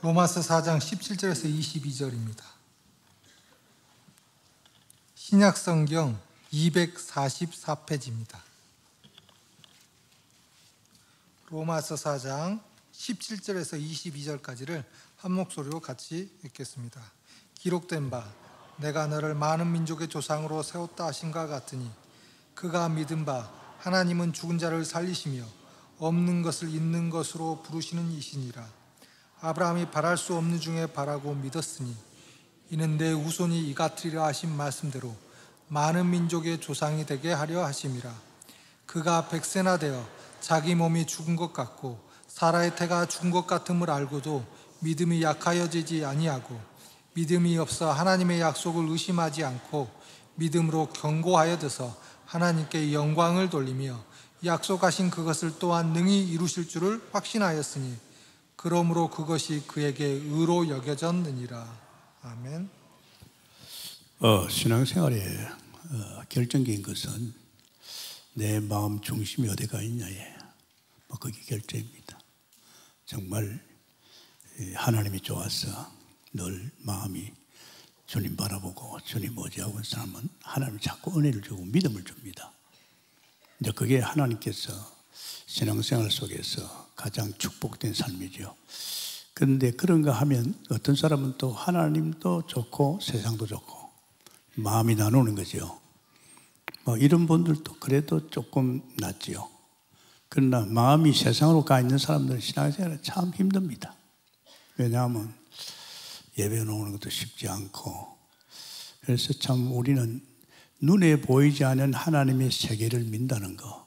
로마서 4장 17절에서 22절입니다. 신약성경 244페이지입니다. 로마서 4장 17절에서 22절까지를 한 목소리로 같이 읽겠습니다. 기록된 바 내가 너를 많은 민족의 조상으로 세웠다 하신가 같으니 그가 믿은 바 하나님은 죽은 자를 살리시며 없는 것을 있는 것으로 부르시는 이시니라. 아브라함이 바랄 수 없는 중에 바라고 믿었으니 이는 내 후손이 이같으리라 하신 말씀대로 많은 민족의 조상이 되게 하려 하심이라. 그가 백세나 되어 자기 몸이 죽은 것 같고 사라의 태가 죽은 것 같음을 알고도 믿음이 약하여지지 아니하고 믿음이 없어 하나님의 약속을 의심하지 않고 믿음으로 견고하여져서 하나님께 영광을 돌리며 약속하신 그것을 또한 능히 이루실 줄을 확신하였으니 그러므로 그것이 그에게 의로 여겨졌느니라. 아멘. 신앙생활의 결정적인 것은 내 마음 중심이 어디가 있냐에 그게 결정입니다. 정말 하나님이 좋아서 늘 마음이 주님 바라보고 주님 의지하고 있는 사람은 하나님 자꾸 은혜를 주고 믿음을 줍니다. 이제 그게 하나님께서 신앙생활 속에서 가장 축복된 삶이죠. 그런데 그런가 하면 어떤 사람은 또 하나님도 좋고 세상도 좋고 마음이 나누는 거죠. 이런 분들도 그래도 조금 낫지요. 그러나 마음이 세상으로 가 있는 사람들은 신앙생활은 참 힘듭니다. 왜냐하면 예배 나오는 것도 쉽지 않고, 그래서 참 우리는 눈에 보이지 않는 하나님의 세계를 민다는 거,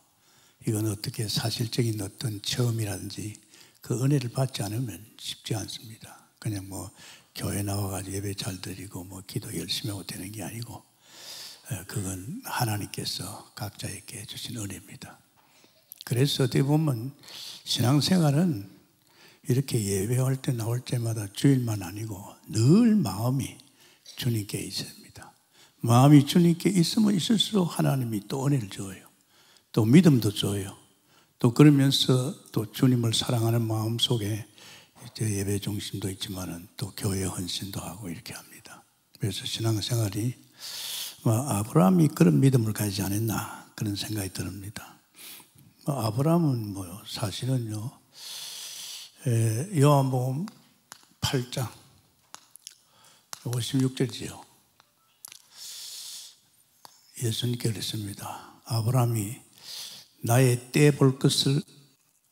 이건 어떻게 사실적인 어떤 체험이라든지 그 은혜를 받지 않으면 쉽지 않습니다. 그냥 교회 나와가지고 예배 잘 드리고 기도 열심히 하고 되는 게 아니고, 그건 하나님께서 각자에게 주신 은혜입니다. 그래서 어떻게 보면 신앙생활은 이렇게 예배할 때 나올 때마다 주일만 아니고 늘 마음이 주님께 있습니다. 마음이 주님께 있으면 있을수록 하나님이 또 은혜를 줘요. 또 믿음도 줘요. 또 그러면서 또 주님을 사랑하는 마음 속에 이제 예배 중심도 있지만은 또 교회 헌신도 하고 이렇게 합니다. 그래서 신앙생활이 아브라함이 그런 믿음을 가지지 않았나 그런 생각이 듭니다. 아브라함은 사실은요, 요한복음 8장 56절이지요. 예수님께 그랬습니다. 아브라함이 나의 때 볼 것을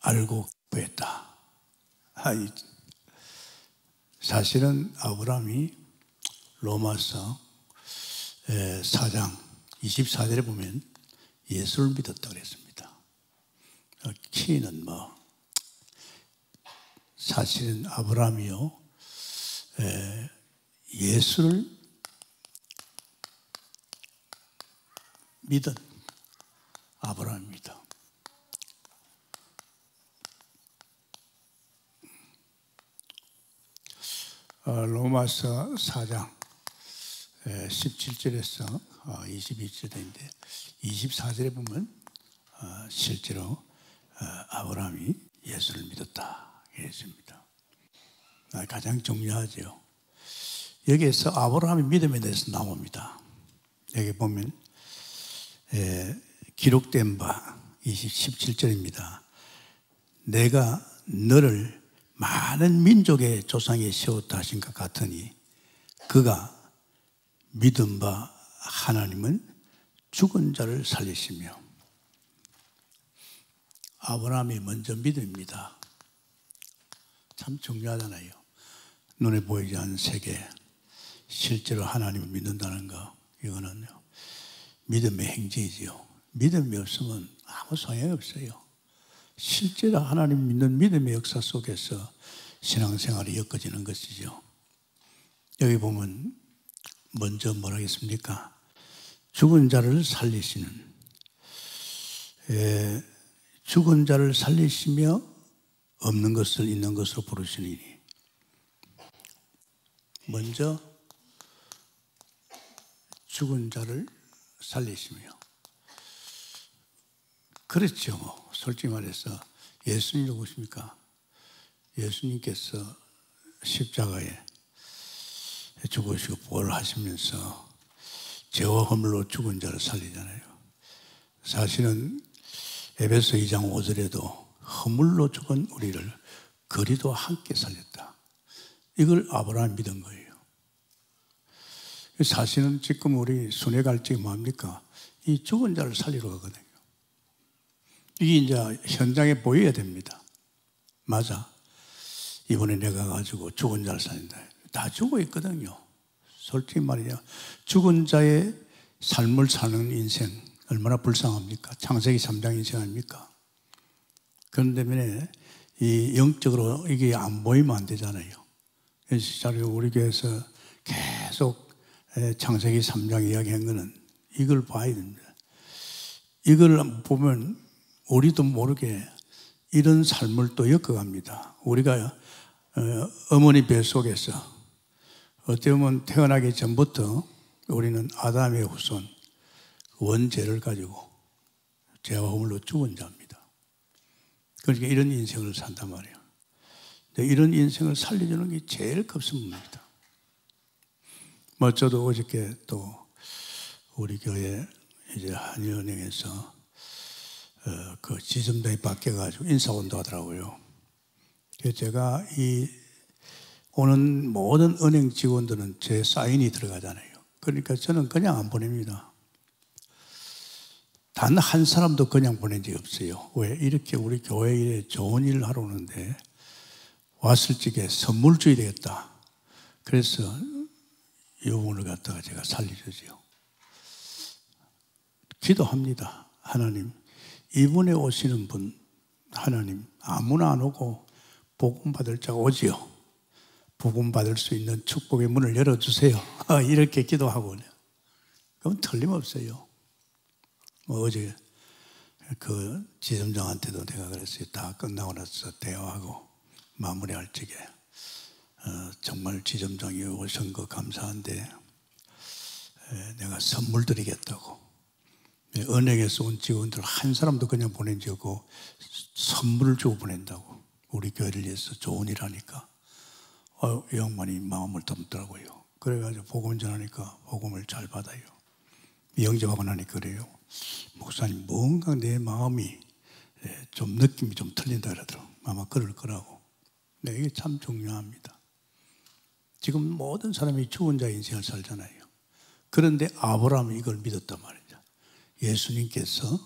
알고 구했다. 사실은 아브라함이 로마서 4장 24절에 보면 예수를 믿었다고 그랬습니다. 키는 사실은 아브라함이요, 예수를 믿은 아브라함입니다. 로마서 4장 17절에서 22절인데 24절에 보면 실제로 아브라함이 예수를 믿었다 이랬습니다. 가장 중요하죠. 여기에서 아브라함의 믿음에 대해서 나옵니다. 여기 보면 기록된 바 17절입니다. 내가 너를 많은 민족의 조상에 세웠다 하신 것 같으니 그가 믿은 바 하나님은 죽은 자를 살리시며. 아브라함이 먼저 믿음입니다. 참 중요하잖아요. 눈에 보이지 않는 세계, 실제로 하나님을 믿는다는 거, 이거는 믿음의 행제이지요. 믿음이 없으면 아무 소용이 없어요. 실제로 하나님 믿는 믿음의 역사 속에서 신앙생활이 엮어지는 것이죠. 여기 보면 먼저 뭐라 하겠습니까? 죽은 자를 살리시는, 죽은 자를 살리시며 없는 것을 있는 것으로 부르시니. 먼저 죽은 자를 살리시며. 그렇죠. 솔직히 말해서 예수님 누구십니까? 예수님께서 십자가에 죽으시고 부활하시면서 죄와 허물로 죽은 자를 살리잖아요. 사실은 에베소 2장 5절에도 허물로 죽은 우리를 그리도 함께 살렸다. 이걸 아브라함이 믿은 거예요. 사실은 지금 우리 순회 갈증이 뭡니까? 이 죽은 자를 살리러 가거든요. 이게 이제 현장에 보여야 됩니다. 맞아. 이번에 내가 가지고 죽은 자를 살린다. 다 죽어 있거든요. 솔직히 말이야. 죽은 자의 삶을 사는 인생 얼마나 불쌍합니까? 창세기 3장 인생 아닙니까? 그런 때문에 이 영적으로 이게 안 보이면 안 되잖아요. 그래서 우리 교회에서 계속 창세기 3장 이야기한 거는 이걸 봐야 됩니다. 이걸 보면 우리도 모르게 이런 삶을 또 엮어갑니다. 우리가 어머니 뱃속에서 어떻게 보면 태어나기 전부터 우리는 아담의 후손 원죄를 가지고 죄와 허물로 죽은 자입니다. 그러니까 이런 인생을 산단 말이에요. 근데 이런 인생을 살려주는 게 제일 급선무입니다. 저도 어저께 또 우리 교회 이제 한일은행에서 그 지점장이 바뀌어가지고 인사운동 하더라고요. 그래서 제가 이 오는 모든 은행 직원들은 제 사인이 들어가잖아요. 그러니까 저는 그냥 안 보냅니다. 단 한 사람도 그냥 보낸 적이 없어요. 왜? 이렇게 우리 교회에 좋은 일을 하러 오는데 왔을 적에 선물 줘야 되겠다. 그래서 이 부분을 갖다가 제가 살려주죠. 기도합니다. 하나님, 이번에 오시는 분 하나님 아무나 안 오고 복음 받을 자가 오지요. 복음 받을 수 있는 축복의 문을 열어주세요. 이렇게 기도하고 그럼 틀림없어요. 어제 그 지점장한테도 내가 그랬어요. 다 끝나고 나서 대화하고 마무리할 적에 정말 지점장이 오신 거 감사한데 내가 선물 드리겠다고. 은행에서 온 직원들 한 사람도 그냥 보낸 적 없고 선물을 주고 보낸다고. 우리 교회를 위해서 좋은 일 하니까 이 양반이 마음을 담더라고요. 그래가지고 복음 전하니까 복음을 잘 받아요. 영접하고 나니까 그래요. 목사님 뭔가 내 마음이 좀 느낌이 좀 틀린다 그러더라고요. 아마 그럴 거라고. 네, 이게 참 중요합니다. 지금 모든 사람이 죽은 자의 인생을 살잖아요. 그런데 아브라함이 이걸 믿었단 말이죠. 예수님께서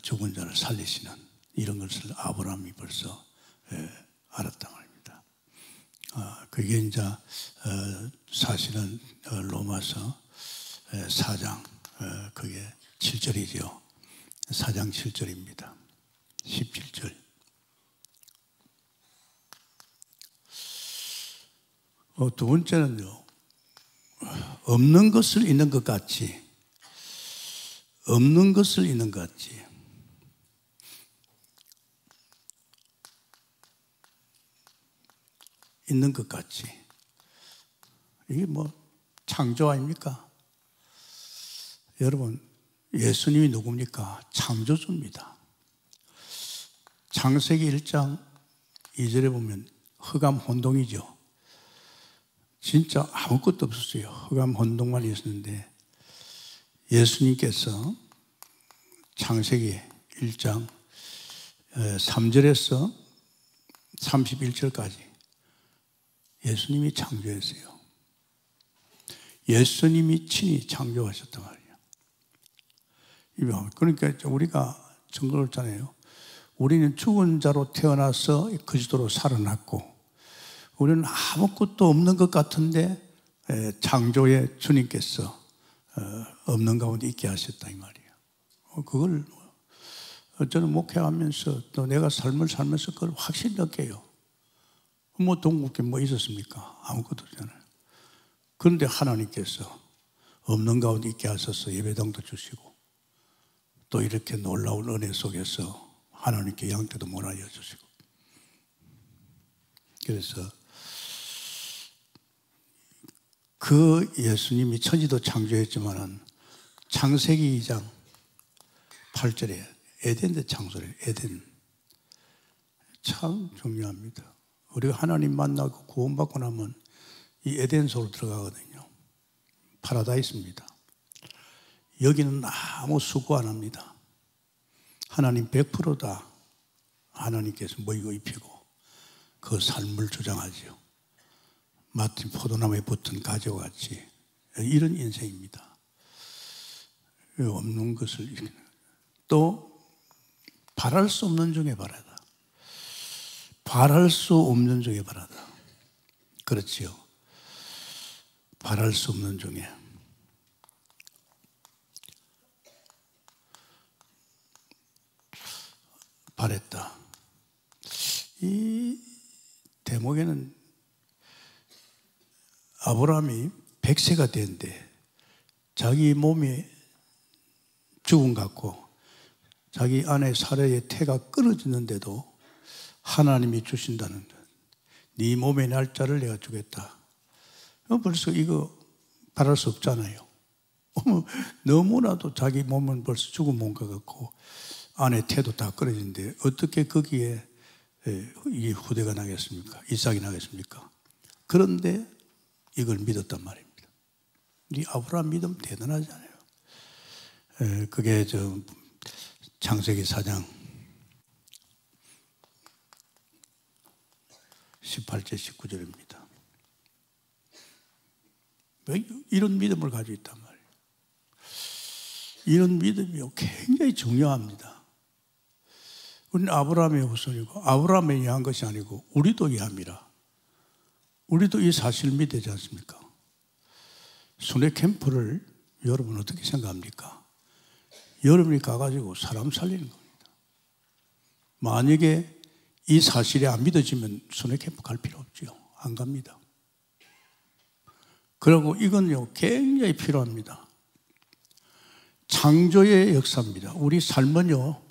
죽은 자를 살리시는 이런 것을 아브라함이 벌써 알았단 말입니다. 그게 이제 사실은 로마서 4장 그게 7절이죠. 4장 7절입니다. 17절. 두 번째는요. 없는 것을 있는 것 같이 없는 것을 있는 것 같이 있는 것 같이 이게 뭐 창조 아닙니까? 여러분 예수님이 누굽니까? 창조주입니다. 창세기 1장 2절에 보면 흑암 혼동이죠. 진짜 아무것도 없었어요. 흑암 혼동만 있었는데 예수님께서 창세기 1장 3절에서 31절까지 예수님이 창조했어요. 예수님이 친히 창조하셨단 말이에요. 그러니까 우리가 증거를 했잖아요. 우리는 죽은 자로 태어나서 그리스도로 살아났고 우리는 아무것도 없는 것 같은데 창조의 주님께서 없는 가운데 있게 하셨다 이 말이에요. 그걸 저는 목회하면서 또 내가 삶을 살면서 그걸 확실히 느껴요. 뭐 동국에 뭐 있었습니까? 아무것도 없잖아요. 그런데 하나님께서 없는 가운데 있게 하셔서 예배당도 주시고 또 이렇게 놀라운 은혜 속에서 하나님께 양떼도 몰아여 주시고 그래서 그 예수님이 천지도 창조했지만은 창세기 2장 8절에 에덴 데 창조를 에덴 참 중요합니다. 우리가 하나님 만나고 구원받고 나면 이 에덴소로 들어가거든요. 파라다이스입니다. 여기는 아무 수고 안 합니다. 하나님 100%다 하나님께서 먹이고 입히고 그 삶을 주장하지요. 마틴 포도나무에 붙은 가지와 같이 이런 인생입니다. 없는 것을 또 바랄 수 없는 중에 바라다. 바랄 수 없는 중에 바라다. 그렇지요. 바랄 수 없는 중에. 바랬다. 이 대목에는 아브라함이 100세가 됐는데 자기 몸이 죽음 같고 자기 아내 사라의 태가 끊어지는데도 하나님이 주신다는 것. 네 몸의 날짜를 내가 주겠다. 벌써 이거 바랄 수 없잖아요. 너무나도 자기 몸은 벌써 죽은 몸 같고 아내 태도 다 끊어지는데 어떻게 거기에 이 후대가 나겠습니까? 이삭이 나겠습니까? 그런데 이걸 믿었단 말입니다. 이 아브라함 믿음 대단하잖아요. 그게 창세기 4장 18절 19절입니다. 왜 이런 믿음을 가지고 있단 말이에요. 이런 믿음이 굉장히 중요합니다. 우리는 아브라함의 후손이고 아브라함에 의한 것이 아니고 우리도 의함이라. 우리도 이 사실을 믿어야 되지 않습니까? 순회 캠프를 여러분 어떻게 생각합니까? 여러분이 가가지고 사람 살리는 겁니다. 만약에 이 사실이 안 믿어지면 순회 캠프 갈 필요 없죠. 안 갑니다. 그리고 이건요 굉장히 필요합니다. 창조의 역사입니다. 우리 삶은요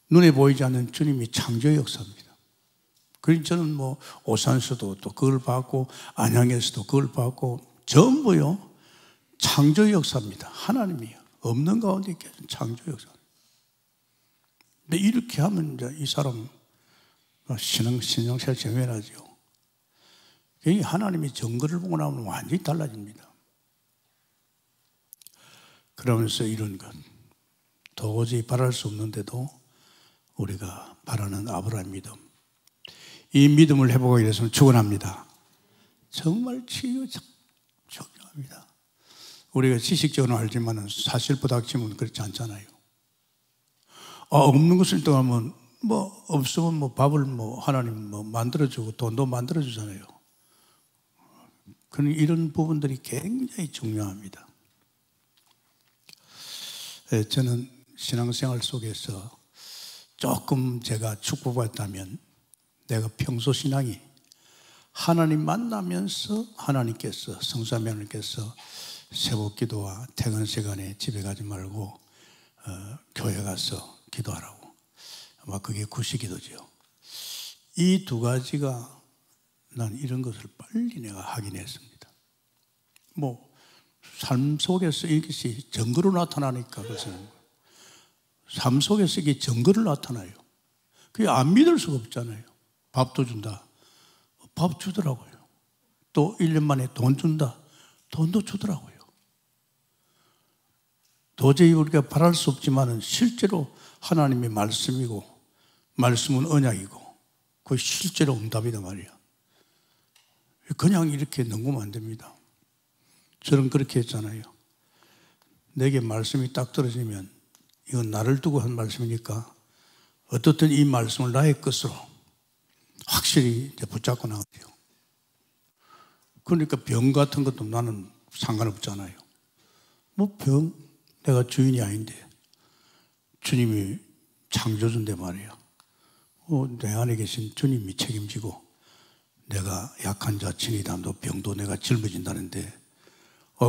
눈에 보이지 않는 주님이 창조의 역사입니다. 그래서 저는 오산에서도 또 그걸 봤고 안양에서도 그걸 봤고 전부요 창조의 역사입니다. 하나님이요 없는 가운데 계신 창조의 역사. 근데 이렇게 하면 이제 이 사람 신앙생활 정연하죠. 하나님이 증거를 보고 나면 완전히 달라집니다. 그러면서 이런 것 도저히 바랄 수 없는데도 우리가 바라는 아브라함 믿음, 이 믿음을 회복하기 위해서는 축원합니다. 정말 중요합니다. 우리가 지식적으로 알지만 사실보다 치면 그렇지 않잖아요. 없는 것을 떠나면 없으면 밥을 하나님 만들어주고 돈도 만들어주잖아요. 그런 이런 부분들이 굉장히 중요합니다. 저는 신앙생활 속에서 조금 제가 축복받았다면 내가 평소 신앙이 하나님 만나면서 하나님께서 성삼위 하나님께서 새벽기도와 퇴근 시간에 집에 가지 말고 교회 가서 기도하라고. 아마 그게 구시기도죠. 이 두 가지가 난 이런 것을 빨리 내가 확인했습니다. 삶 속에서 이것이 증거로 나타나니까 그것은 삶 속에서 이게 증거로 나타나요. 그게 안 믿을 수가 없잖아요. 밥도 준다. 밥 주더라고요. 또 1년 만에 돈 준다. 돈도 주더라고요. 도저히 우리가 바랄 수 없지만 실제로 하나님의 말씀이고 말씀은 언약이고 그게 실제로 응답이다 말이야. 그냥 이렇게 넘기면 안 됩니다. 저는 그렇게 했잖아요. 내게 말씀이 딱 떨어지면 이건 나를 두고 한 말씀이니까 어떻든 이 말씀을 나의 것으로 확실히 이제 붙잡고 나가죠. 그러니까 병 같은 것도 나는 상관없잖아요. 병 내가 주인이 아닌데 주님이 창조주인데 말이야. 내 안에 계신 주님이 책임지고 내가 약한 자 친이담도 병도 내가 짊어진다는데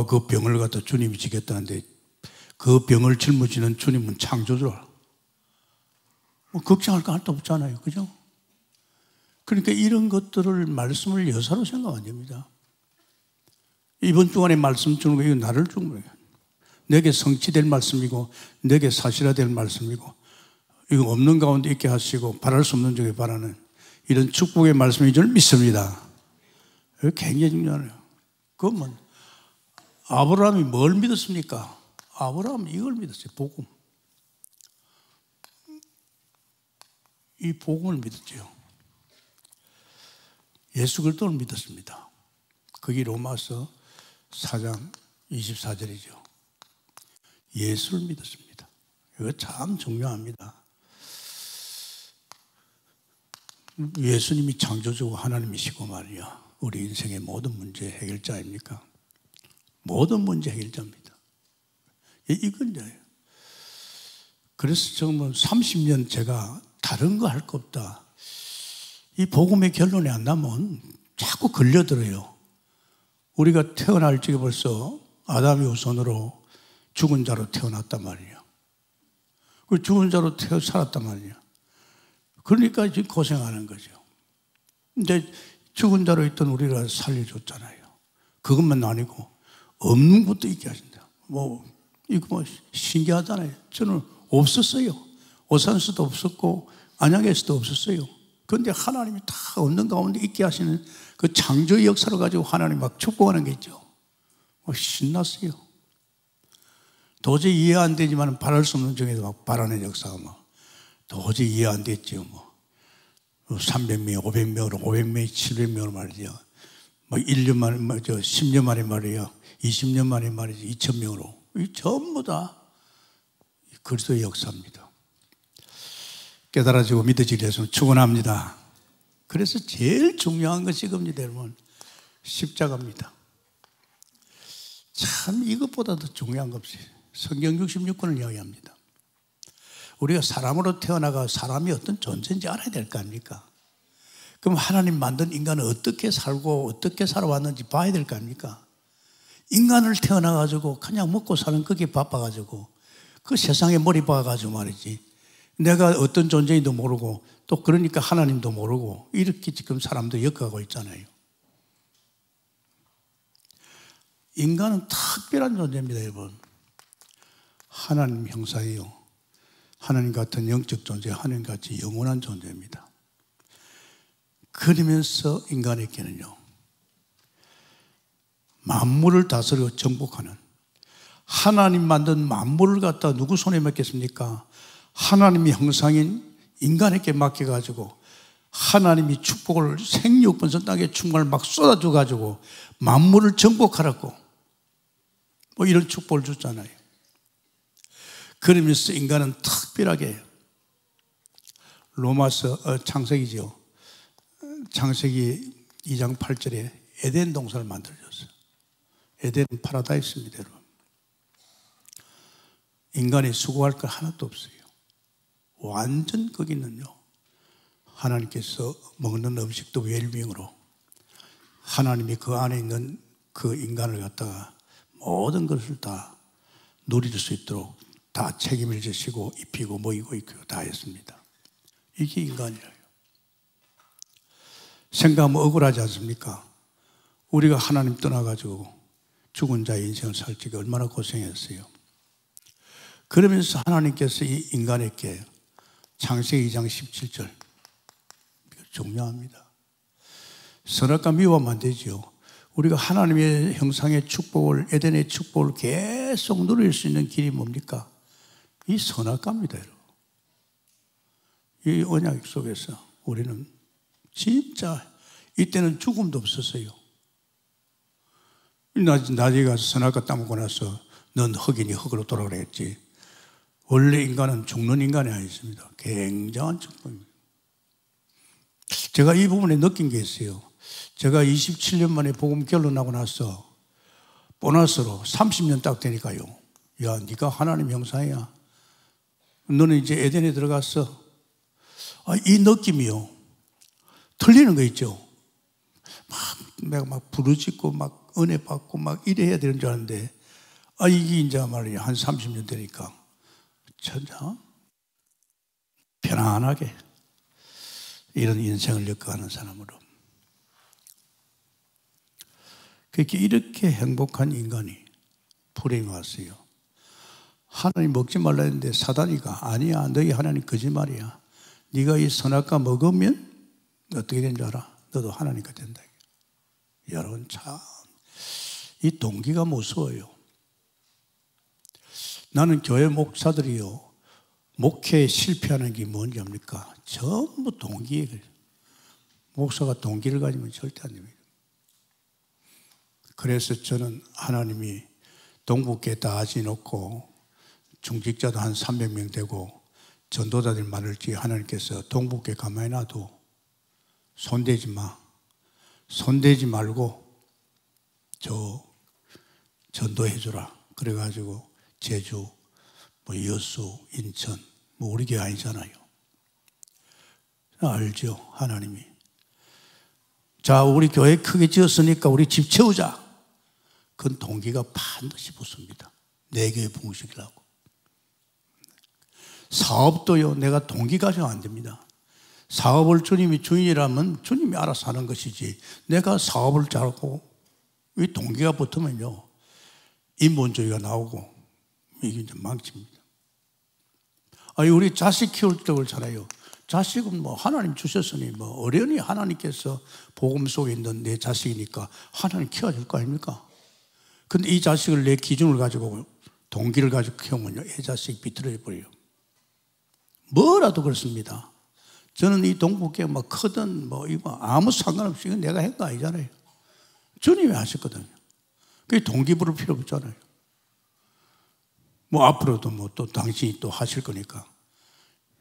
그 병을 갖다 주님이 지겠다는데 그 병을 짊어지는 주님은 창조주라. 걱정할 거 하나도 없잖아요. 그죠? 그러니까 이런 것들을 말씀을 여사로 생각 안 됩니다. 이번 주간에 말씀 주는 거 이거 나를 주는 거예요. 내게 성취될 말씀이고 내게 사실화될 말씀이고 이거 없는 가운데 있게 하시고 바랄 수 없는 중에 바라는 이런 축복의 말씀인 줄 믿습니다. 이거 굉장히 중요하네요. 그러면 아브라함이 뭘 믿었습니까? 아브라함은 이걸 믿었어요. 복음. 이 복음을 믿었죠. 예수 그리스도를 믿었습니다. 그게 로마서 4장 24절이죠. 예수를 믿었습니다. 이거 참 중요합니다. 예수님이 창조주고 하나님이시고 말이야. 우리 인생의 모든 문제 해결자입니까? 모든 문제 해결자입니다. 이건 이제요. 그래서 정말 30년 제가 다른 거 할 거 없다. 이 복음의 결론이 안 나면 자꾸 걸려들어요. 우리가 태어날 적에 벌써 아담이 우선으로 죽은 자로 태어났단 말이에요. 그 죽은 자로 살았단 말이에요. 그러니까 지금 고생하는 거죠. 근데 죽은 자로 있던 우리가 살려줬잖아요. 그것만 아니고 없는 것도 있게 하신다. 이거 신기하잖아요. 저는 없었어요. 오산에서도 없었고 안양에서도 없었어요. 그런데 하나님이 다 없는 가운데 있게 하시는 그 창조의 역사를 가지고 하나님 막 축복하는 게 있죠. 신났어요. 도저히 이해 안 되지만 바랄 수 없는 중에도 막 바라는 역사가 막 도저히 이해 안 됐죠. 300명, 500명으로, 500명, 700명으로 말이죠. 1년 만에, 10년 만에 말이에요. 20년 만에 말이죠. 2000명으로. 이 전부 다 그리스도의 역사입니다. 깨달아지고 믿어지기 위해서는 축원합니다. 그래서 제일 중요한 것이 겁니다, 여러분. 십자가입니다. 참 이것보다 더 중요한 것 없어요. 성경 66권을 이야기합니다. 우리가 사람으로 태어나가 사람이 어떤 존재인지 알아야 될 거 아닙니까? 그럼 하나님 만든 인간은 어떻게 살고 어떻게 살아왔는지 봐야 될 거 아닙니까? 인간을 태어나가지고 그냥 먹고 사는 거기에 바빠가지고 그 세상에 머리 박아가지고 말이지. 내가 어떤 존재인지도 모르고 또 그러니까 하나님도 모르고 이렇게 지금 사람도 엮어가고 있잖아요. 인간은 특별한 존재입니다, 여러분. 하나님 형상이요. 하나님 같은 영적 존재, 하나님같이 영원한 존재입니다. 그러면서 인간에게는요, 만물을 다스리고 정복하는, 하나님 만든 만물을 갖다 누구 손에 맡겼습니까? 하나님의 형상인 인간에게 맡겨가지고 하나님이 축복을 생육번성 땅에 충만을 막 쏟아줘가지고 만물을 정복하라고 이런 축복을 줬잖아요. 그러면서 인간은 특별하게 로마서 창세기죠. 창세기 2장 8절에 에덴 동산을 만들어줬어요. 에덴 파라다이스입니다, 여러분. 인간이 수고할 것 하나도 없어요. 완전 거기는요, 하나님께서 먹는 음식도 웰빙으로 하나님이 그 안에 있는 그 인간을 갖다가 모든 것을 다 누릴 수 있도록 다 책임을 지시고 입히고 먹이고 입히고 다 했습니다. 이게 인간이에요. 생각하면 억울하지 않습니까? 우리가 하나님 떠나가지고 죽은 자의 인생을 살 적에 얼마나 고생했어요. 그러면서 하나님께서 이 인간에게 창세기 2장 17절 중요합니다. 선악과 미워하면 안 되죠. 우리가 하나님의 형상의 축복을, 에덴의 축복을 계속 누릴 수 있는 길이 뭡니까? 이 선악과입니다, 여러분. 이 언약 속에서 우리는 진짜 이때는 죽음도 없었어요. 나중에 가서 선악과 따먹고 나서 넌 흙이니 흙으로 돌아가라 했지. 원래 인간은 죽는 인간이 아니었습니다. 굉장한 축복입니다. 제가 이 부분에 느낀 게 있어요. 제가 27년 만에 복음 결론하고 나서 보너스로 30년 딱 되니까요. 야, 네가 하나님 형상이야. 너는 이제 에덴에 들어갔어. 이 느낌이요. 틀리는 거 있죠. 내가 막 부르짖고 막 은혜 받고 막 이래야 되는 줄 알았는데, 이게 이제 말이야. 한 30년 되니까. 진짜 편안하게 이런 인생을 겪어가는 사람으로. 그렇게 이렇게 행복한 인간이 불행이 왔어요. 하나님 먹지 말라 했는데 사단이가 아니야, 너희 하나님 거짓말이야. 네가 이 선악과 먹으면 어떻게 된 줄 알아? 너도 하나님과 된다. 여러분 참 이 동기가 무서워요. 나는 교회 목사들이요, 목회에 실패하는 게 뭔지 압니까? 전부 동기예요. 목사가 동기를 가지면 절대 안 됩니다. 그래서 저는 하나님이 동북교회 다 지놓고 중직자도 한 300명 되고 전도자들 많을지 하나님께서 동북교회 가만히 놔도 손대지 마. 손대지 말고 저 전도해 주라. 그래가지고 제주, 여수, 인천, 우리 교회 아니잖아요. 알죠, 하나님이. 자, 우리 교회 크게 지었으니까 우리 집 채우자. 그건 동기가 반드시 붙습니다. 내 교회 부흥시키려고. 사업도요, 내가 동기 가지고 안 됩니다. 사업을 주님이 주인이라면 주님이 알아서 하는 것이지, 내가 사업을 잘하고 이 동기가 붙으면요, 인본주의가 나오고 이게 이제 망칩니다. 아니, 우리 자식 키울 때 그렇잖아요. 자식은 하나님 주셨으니 어련히 하나님께서 복음 속에 있는 내 자식이니까 하나님 키워줄 거 아닙니까? 근데 이 자식을 내 기준을 가지고 동기를 가지고 키우면요, 이 자식이 비틀어져 버려요. 뭐라도 그렇습니다. 저는 이 동북교회 크든 이거 아무 상관없이 이건 내가 한 거 아니잖아요. 주님이 하셨거든요. 그게 동기 부를 필요 없잖아요. 앞으로도 또 당신이 또 하실 거니까.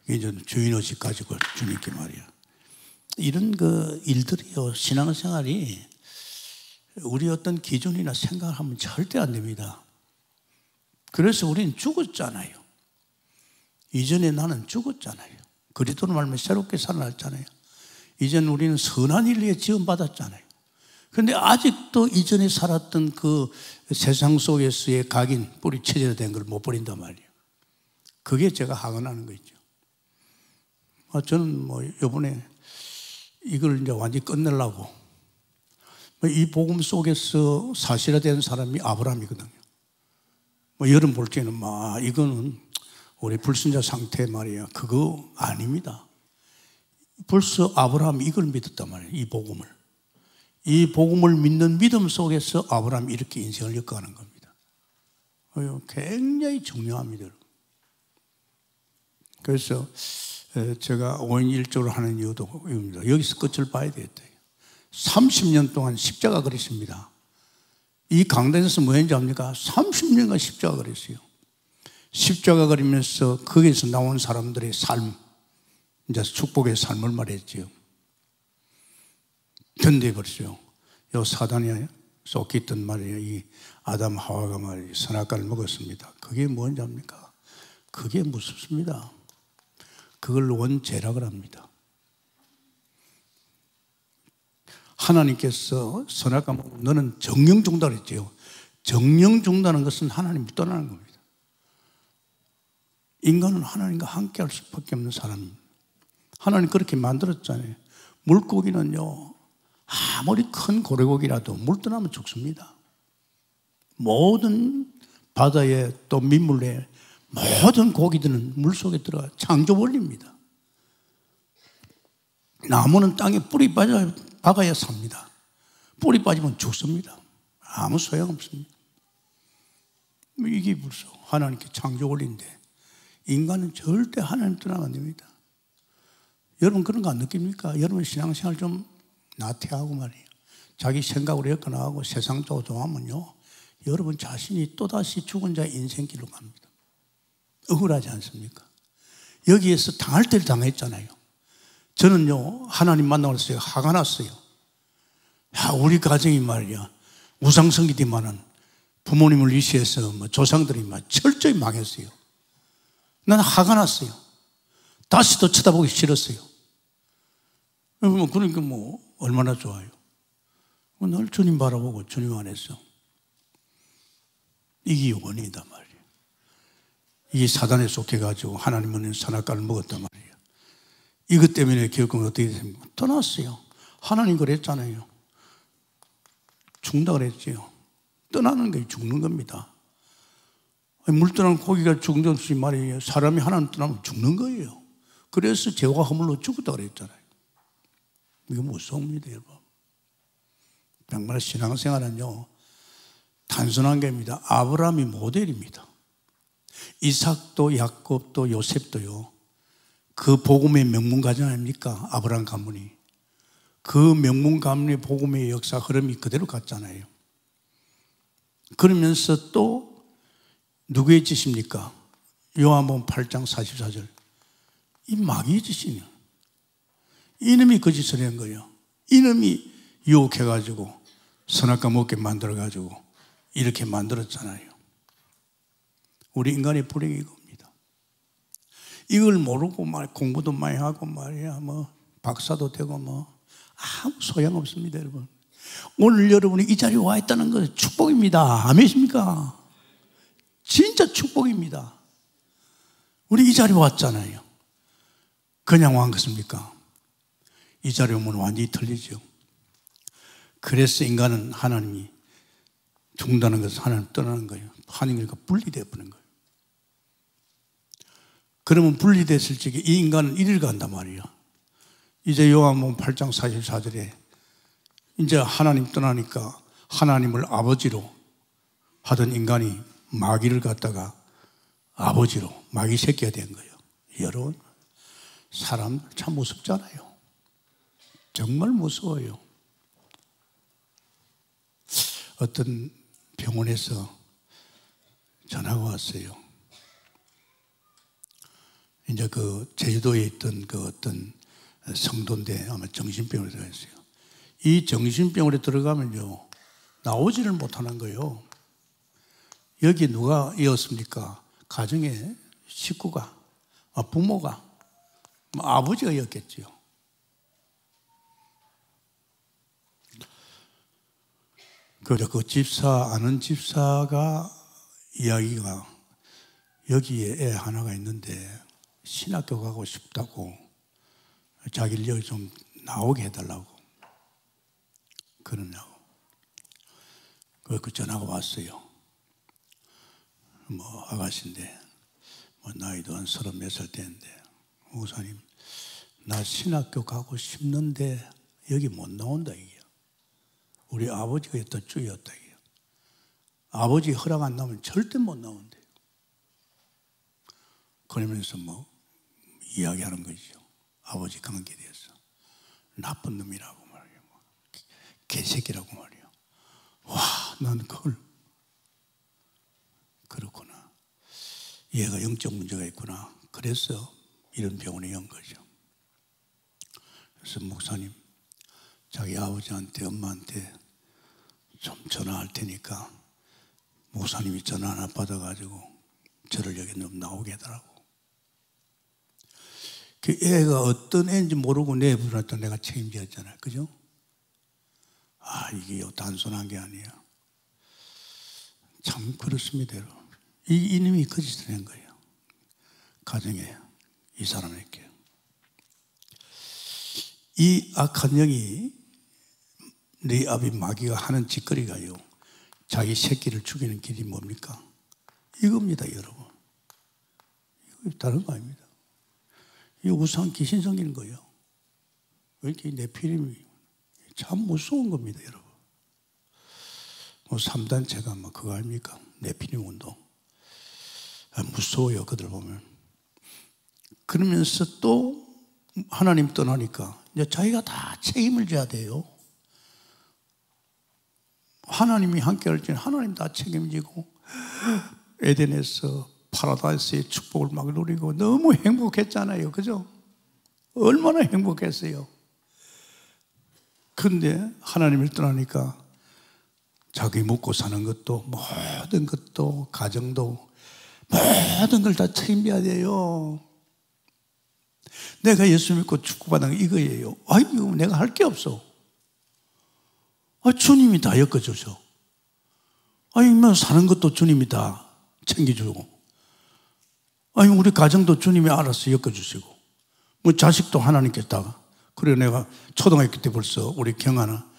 이제 주인의식 가지고 주님께 말이야. 이런 일들이요, 신앙생활이 우리 어떤 기준이나 생각을 하면 절대 안 됩니다. 그래서 우리는 죽었잖아요. 이전에 나는 죽었잖아요. 그리스도로 말하면 새롭게 살아났잖아요. 이젠 우리는 선한 일 위해 지원받았잖아요. 그런데 아직도 이전에 살았던 그 세상 속에서의 각인, 뿌리 체질화된 걸 못 버린단 말이에요. 그게 제가 학언하는 거 있죠. 저는 이번에 이걸 이제 완전히 끝내려고, 이 복음 속에서 사실화된 사람이 아브라함이거든요. 여러분 볼 때는 이거는 우리 불신자 상태 말이야. 그거 아닙니다. 벌써 아브라함이 이걸 믿었단 말이에요. 이 복음을. 이 복음을 믿는 믿음 속에서 아브라함이 이렇게 인생을 엮어가는 겁니다. 굉장히 중요합니다. 그래서 제가 5인 1조를 하는 이유도 이겁니다. 여기서 끝을 봐야 되겠다. 30년 동안 십자가 그렸습니다. 이 강단에서 뭐 했는지 압니까? 30년간 십자가 그렸어요. 십자가 그리면서 거기에서 나온 사람들의 삶, 이제 축복의 삶을 말했지요. 견뎌버렸어요. 요 사단이 쏟깃던 말이에요. 이 아담 하와가 말이에요. 선악과를 먹었습니다. 그게 뭔지 압니까? 그게 무섭습니다. 그걸 원죄락을 합니다. 하나님께서 선악과 먹으면 너는 정령 죽는다 그랬죠. 정령 죽는다는 것은 하나님을 떠나는 겁니다. 인간은 하나님과 함께 할 수밖에 없는 사람입니다. 하나님 그렇게 만들었잖아요. 물고기는요, 아무리 큰 고래고기라도 물 떠나면 죽습니다. 모든 바다에 또 민물에 모든 고기들은 물속에 들어가 창조 원리입니다. 나무는 땅에 뿌리 박아야 삽니다. 뿌리 빠지면 죽습니다. 아무 소용없습니다. 이게 벌써 하나님께 창조 원리인데 인간은 절대 하나님 떠나면 안 됩니다. 여러분 그런 거 안 느낍니까? 여러분 신앙생활 좀 나태하고 말이에요. 자기 생각으로 엮어나가고 세상 쪽으로 좋아하면요, 여러분 자신이 또다시 죽은 자의 인생길로 갑니다. 억울하지 않습니까? 여기에서 당할 때를 당했잖아요. 저는요, 하나님 만나고 나서 화가 났어요. 야, 우리 가정이 말이야, 우상성기들만은 부모님을 위시해서 조상들이 철저히 망했어요. 나는 화가 났어요. 다시 또 쳐다보기 싫었어요. 그러니까 얼마나 좋아요. 늘 주님 바라보고 주님 안에서. 이게 원인이다 말이에요. 이게 사단에 속해가지고 하나님은 선악과를 먹었단 말이에요. 이것 때문에 결국은 어떻게 됩니까? 떠났어요. 하나님 그랬잖아요. 죽는다 그랬지요. 떠나는 게 죽는 겁니다. 물 떠난 고기가 죽는 것이 말이에요. 사람이 하나님 떠나면 죽는 거예요. 그래서 죄와 허물로 죽었다 그랬잖아요. 이거 무서웁니다, 여러분. 정말 신앙생활은요, 단순한 게입니다. 아브라함이 모델입니다. 이삭도 야곱도 요셉도요, 그 복음의 명문 가정 아닙니까? 아브라함 가문이. 그 명문 가문의 복음의 역사 흐름이 그대로 갔잖아요. 그러면서 또 누구의 짓입니까? 요한복음 8장 44절. 이 마귀의 짓이냐. 이놈이 그 짓을 한 거예요. 이놈이 유혹해가지고 선악과 먹게 만들어가지고 이렇게 만들었잖아요. 우리 인간의 불행이 이겁니다. 이걸 모르고 말 공부도 많이 하고 말이야, 뭐 박사도 되고 뭐 아무 소용없습니다, 여러분. 오늘 여러분이 이 자리에 와 있다는 것은 축복입니다. 아멘이십니까? 진짜 축복입니다. 우리 이 자리에 왔잖아요. 그냥 왔 것입니까? 이 자리에 오면 완전히 틀리죠. 그래서 인간은 하나님이 죽는다는 것은 하나님 떠나는 거예요. 하나님과 분리되어 버리는 거예요. 그러면 분리됐을 적에 이 인간은 이리를 간단 말이에요. 이제 요한복음 8장 44절에 이제 하나님 떠나니까 하나님을 아버지로 하던 인간이 마귀를 갖다가 아버지로 마귀 새끼가 된 거예요. 여러분, 사람 참 무섭잖아요. 정말 무서워요. 어떤 병원에서 전화가 왔어요. 이제 그 제주도에 있던 그 어떤 성도인데 아마 정신병원에 들어갔어요. 이 정신병원에 들어가면요, 나오지를 못하는 거예요. 여기 누가 이었습니까? 가정의 식구가, 부모가, 아버지가 이었겠지요. 그래서 그 집사, 아는 집사가 이야기가 여기에 애 하나가 있는데 신학교 가고 싶다고 자기를 여기 좀 나오게 해달라고 그러냐고. 그 전화가 왔어요. 뭐 아가씨인데 뭐 나이도 한 30몇 되는데, 목사님 나 신학교 가고 싶는데 여기 못 나온다 이게. 우리 아버지가 있던 주였다 이게. 아버지 허락 안 나면 절대 못 나온대요. 그러면서 뭐 이야기하는 거죠. 아버지 관계에 대해서. 나쁜 놈이라고 말이에요. 개새끼라고 말이에요. 와, 난 그걸, 그렇구나. 얘가 영적 문제가 있구나. 그래서 이런 병원에 온 거죠. 그래서 목사님, 자기 아버지한테, 엄마한테 좀 전화할 테니까 목사님이 전화 하나 받아가지고 저를 여기 좀 나오게 해달라고. 그 애가 어떤 애인지 모르고 내버려놨다 내가 책임져야잖아요. 그죠? 아, 이게 단순한 게 아니야. 참 그렇습니다, 여러분. 이놈이 그 짓을 한 거예요. 가정에, 이 사람에게. 이 악한 영이, 네 아비 마귀가 하는 짓거리가요, 자기 새끼를 죽이는 길이 뭡니까? 이겁니다, 여러분. 이거 다른 거 아닙니다. 이 우상 귀신 섬기는 거예요. 왜 이렇게 네피림이 참 무서운 겁니다, 여러분. 뭐 3단체가 뭐 그거 아닙니까? 네피림 운동. 무서워요, 그들 보면. 그러면서 또 하나님 떠나니까 이제 자기가 다 책임을 져야 돼요. 하나님이 함께 할 때는 하나님 다 책임지고 에덴에서 파라다이스의 축복을 막 누리고 너무 행복했잖아요. 그죠? 얼마나 행복했어요. 근데 하나님을 떠나니까 자기 먹고 사는 것도, 모든 것도, 가정도, 모든 걸 다 책임져야 돼요. 내가 예수 믿고 축복받은 게 이거예요. 아이고, 내가 할 게 없어. 주님이 다 엮어주셔. 뭐 사는 것도 주님이 다 챙겨주고, 우리 가정도 주님이 알아서 엮어주시고, 뭐 자식도 하나님께서 그래 내가 초등학교 때 벌써 우리 경아나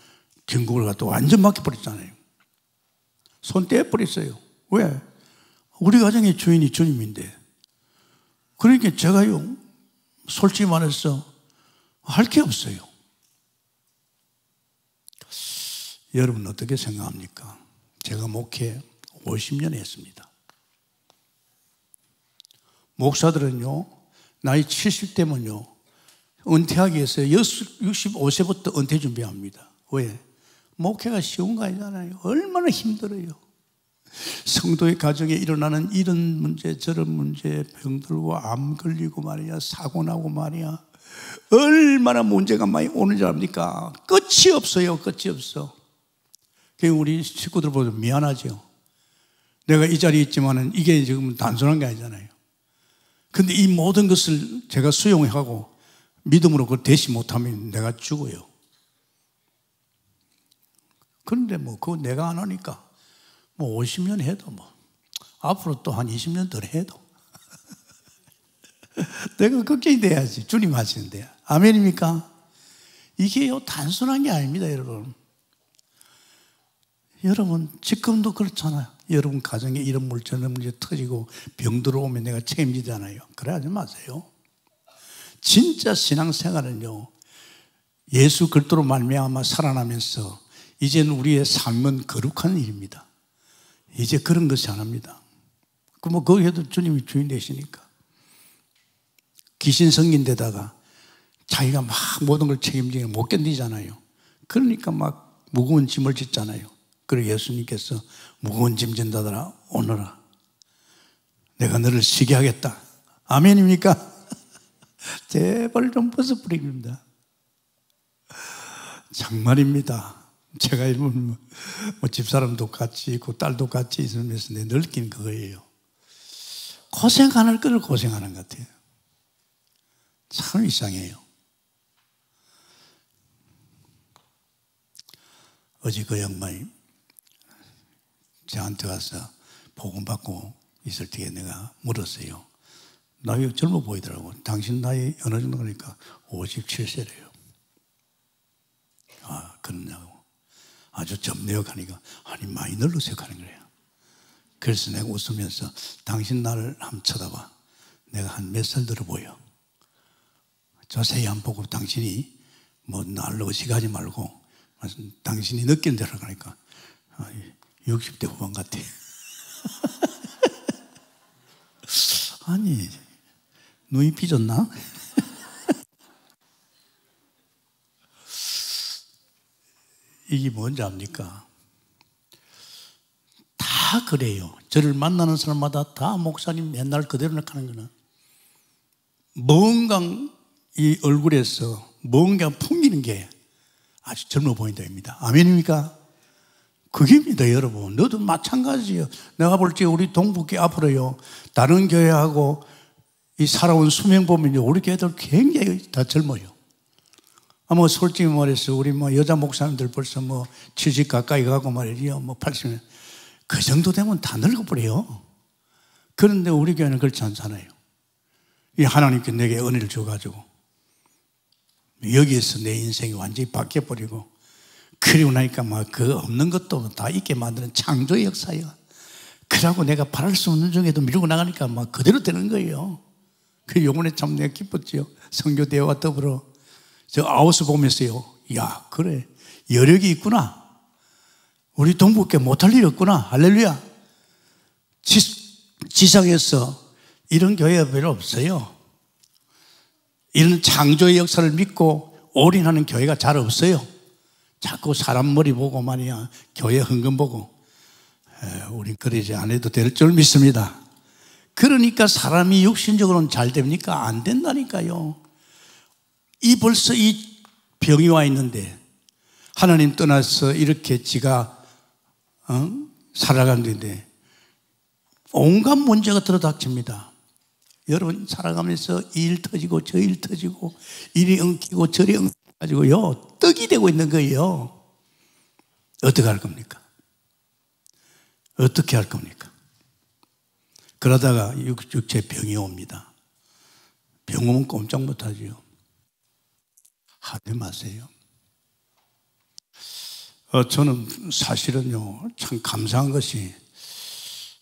경국을 갖다 완전 맡겨버렸잖아요. 손 떼버렸어요. 왜? 우리 가정의 주인이 주님인데. 그러니까 제가요, 솔직히 말해서 할 게 없어요. 여러분 어떻게 생각합니까? 제가 목회 50년 했습니다. 목사들은요, 나이 70대면요, 은퇴하기 위해서 65세부터 은퇴 준비합니다. 왜? 목회가 쉬운 거 아니잖아요. 얼마나 힘들어요. 성도의 가정에 일어나는 이런 문제 저런 문제, 병들고 암 걸리고 말이야, 사고 나고 말이야, 얼마나 문제가 많이 오는 줄 압니까? 끝이 없어요. 끝이 없어. 우리 식구들 보면 미안하죠. 내가 이 자리에 있지만은 이게 지금 단순한 게 아니잖아요. 근데 이 모든 것을 제가 수용하고 믿음으로 그걸 대시 못하면 내가 죽어요. 그런데 뭐 그거 내가 안 하니까 뭐 50년 해도 뭐 앞으로 또 한 20년 더 해도 내가 걱정이 돼야지. 주님 하시는데. 아멘입니까? 이게요 단순한 게 아닙니다, 여러분. 여러분 지금도 그렇잖아요. 여러분 가정에 이런 저런 문제 터지고 병 들어오면 내가 책임지잖아요. 그래 하지 마세요. 진짜 신앙생활은요, 예수 그리스도로 말미암아 살아나면서 이제는 우리의 삶은 거룩한 일입니다. 이제 그런 것이 안 합니다. 뭐 거기에도 주님이 주인 되시니까. 귀신 성긴 데다가 자기가 막 모든 걸 책임지게 못 견디잖아요. 그러니까 막 무거운 짐을 짓잖아요. 그리고 예수님께서 무거운 짐 진다더라 오너라, 내가 너를 쉬게 하겠다. 아멘입니까? 제발 좀 벗어버립니다. 정말입니다. 제가 뭐 집사람도 같이 있고 딸도 같이 있으면서 내 느낀 그거예요. 고생하는 걸 고생하는 것 같아요. 참 이상해요. 어제 그 양반이 저한테 와서 복음 받고 있을 때에 내가 물었어요. 나이가 젊어 보이더라고. 당신 나이 어느 정도 그러니까 57세래요. 아, 그러냐고. 아주 젊네요 하니까 아니 많이 늙으세요 하는 거예요. 그래서 내가 웃으면서 당신 나를 한번 쳐다봐. 내가 한 몇 살 들어 보여. 자세히 안 보고 당신이 뭐 나를 의식하지 말고 당신이 느끼는 대로 가니까 60대 후반 같아. 아니 눈이 삐졌나? 이게 뭔지 압니까? 다 그래요. 저를 만나는 사람마다 다 목사님 맨날 그대로 하는 거는 뭔가 이 얼굴에서 뭔가 풍기는 게 아주 젊어 보인다입니다. 아멘입니까? 그게입니다, 여러분. 너도 마찬가지예요. 내가 볼 때 우리 동북교 앞으로요, 다른 교회하고 이 살아온 수명 보면요, 우리 교회들 굉장히 다 젊어요. 아마 솔직히 말해서 우리 뭐 여자 목사님들 벌써 뭐 70 가까이 가고 말이에요. 뭐 80년. 그 정도 되면 다 늙어버려요. 그런데 우리 교회는 그렇지 않잖아요. 이 하나님께 내게 은혜를 줘가지고 여기에서 내 인생이 완전히 바뀌어버리고, 그리고 나니까 막 그 없는 것도 다 있게 만드는 창조의 역사예요. 그러고 내가 바랄 수 없는 중에도 밀고 나가니까 막 그대로 되는 거예요. 그 요번에 참 내가 기뻤지요. 선교대회와 더불어 저 아웃을 보면서요, 야 그래 여력이 있구나. 우리 동북교회 못할 일이 없구나. 할렐루야. 지상에서 이런 교회가 별로 없어요. 이런 창조의 역사를 믿고 올인하는 교회가 잘 없어요. 자꾸 사람 머리 보고 말이야, 교회 헌금 보고. 우린 그러지 않아도 될 줄 믿습니다. 그러니까 사람이 육신적으로는 잘 됩니까? 안 된다니까요. 벌써 이 병이 와 있는데 하나님 떠나서 이렇게 지가 살아가는데 온갖 문제가 들어닥칩니다. 여러분 살아가면서 이 일 터지고 저 일 터지고, 이리 엉키고 저리 엉켜가지고요 떡이 되고 있는 거예요. 어떻게 할 겁니까? 어떻게 할 겁니까? 그러다가 육체 병이 옵니다. 병 오면 꼼짝 못하지요. 하지 마세요. 저는 사실은요 참 감사한 것이,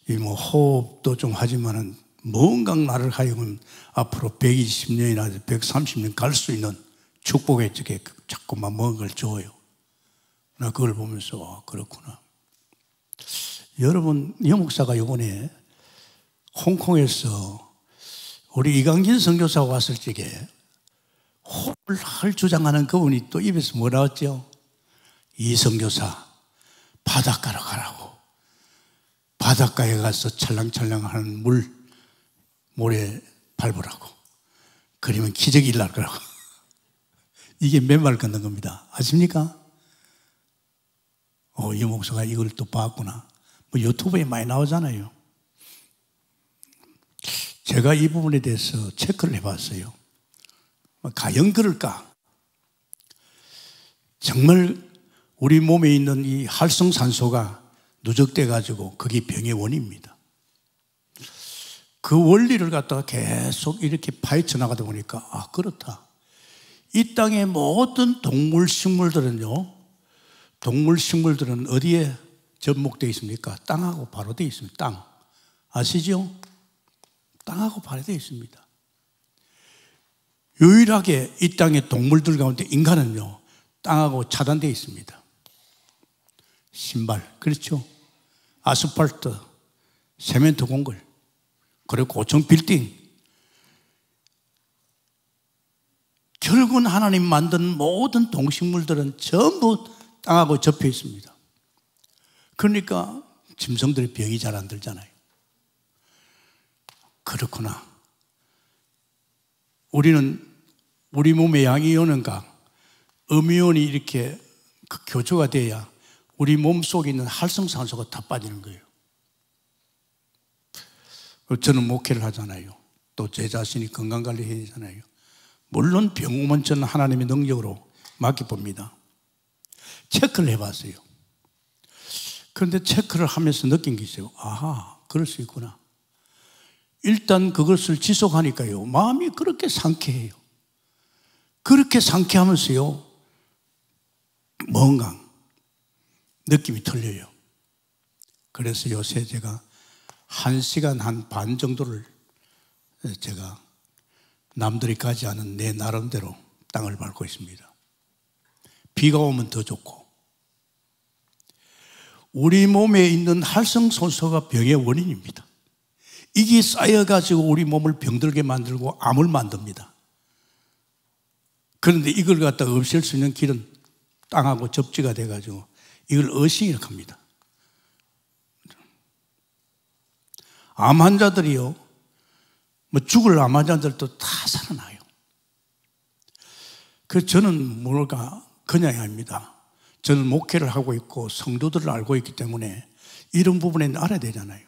이 뭐 호흡도 좀 하지만은 뭔가 나를 하여금 앞으로 120년이나 130년 갈 수 있는 축복의 쪽에 자꾸만 먹은 걸 줘요. 나 그걸 보면서 그렇구나. 여러분, 여 목사가 이번에 홍콩에서 우리 이강진 선교사가 왔을 적에 홀할 주장하는 그분이 또 입에서 뭐 나왔죠? 이 선교사 바닷가로 가라고. 바닷가에 가서 찰랑찰랑하는 모래 밟으라고. 그러면 기적이 일어날 거라고. 이게 맨발 걷는 겁니다. 아십니까? 이 목사가 이걸 또 봤구나. 뭐 유튜브에 많이 나오잖아요. 제가 이 부분에 대해서 체크를 해봤어요. 과연 그럴까? 정말 우리 몸에 있는 이 활성산소가 누적돼 가지고 그게 병의 원인입니다. 그 원리를 갖다가 계속 이렇게 파헤쳐 나가다 보니까 그렇다. 이 땅의 모든 동물 식물들은요, 어디에 접목되어 있습니까? 땅하고 바로 되어 있습니다. 땅. 아시죠? 땅하고 바로 되어 있습니다. 유일하게 이 땅의 동물들 가운데 인간은요, 땅하고 차단되어 있습니다. 신발, 그렇죠? 아스팔트, 세멘트 공글, 그리고 고층 빌딩. 결국은 하나님 만든 모든 동식물들은 전부 땅하고 접혀 있습니다. 그러니까 짐승들의 병이 잘 안 들잖아요. 그렇구나. 우리는 우리 몸에 양이 오는가, 음이온이 이렇게 교조가 돼야 우리 몸 속에 있는 활성산소가 다 빠지는 거예요. 저는 목회를 하잖아요. 또 제 자신이 건강관리 해야 되잖아요. 물론 병 오면 저는 하나님의 능력으로 맡겨봅니다. 체크를 해봤어요. 그런데 체크를 하면서 느낀 게 있어요. 아하, 그럴 수 있구나. 일단 그것을 지속하니까요, 마음이 그렇게 상쾌해요. 그렇게 상쾌하면서요, 뭔가 느낌이 틀려요. 그래서 요새 제가 1시간 한 반 정도를 제가 남들이 가지 않은 내 나름대로 땅을 밟고 있습니다. 비가 오면 더 좋고. 우리 몸에 있는 활성산소가 병의 원인입니다. 이게 쌓여가지고 우리 몸을 병들게 만들고 암을 만듭니다. 그런데 이걸 갖다가 없앨 수 있는 길은 땅하고 접지가 돼가지고 이걸 어싱이라고 합니다. 암 환자들이요, 뭐 죽을 암 환자들도 다 살아나요. 그래서 저는 뭐랄까, 그냥이 아닙니다. 저는 목회를 하고 있고 성도들을 알고 있기 때문에 이런 부분에는 알아야 되잖아요.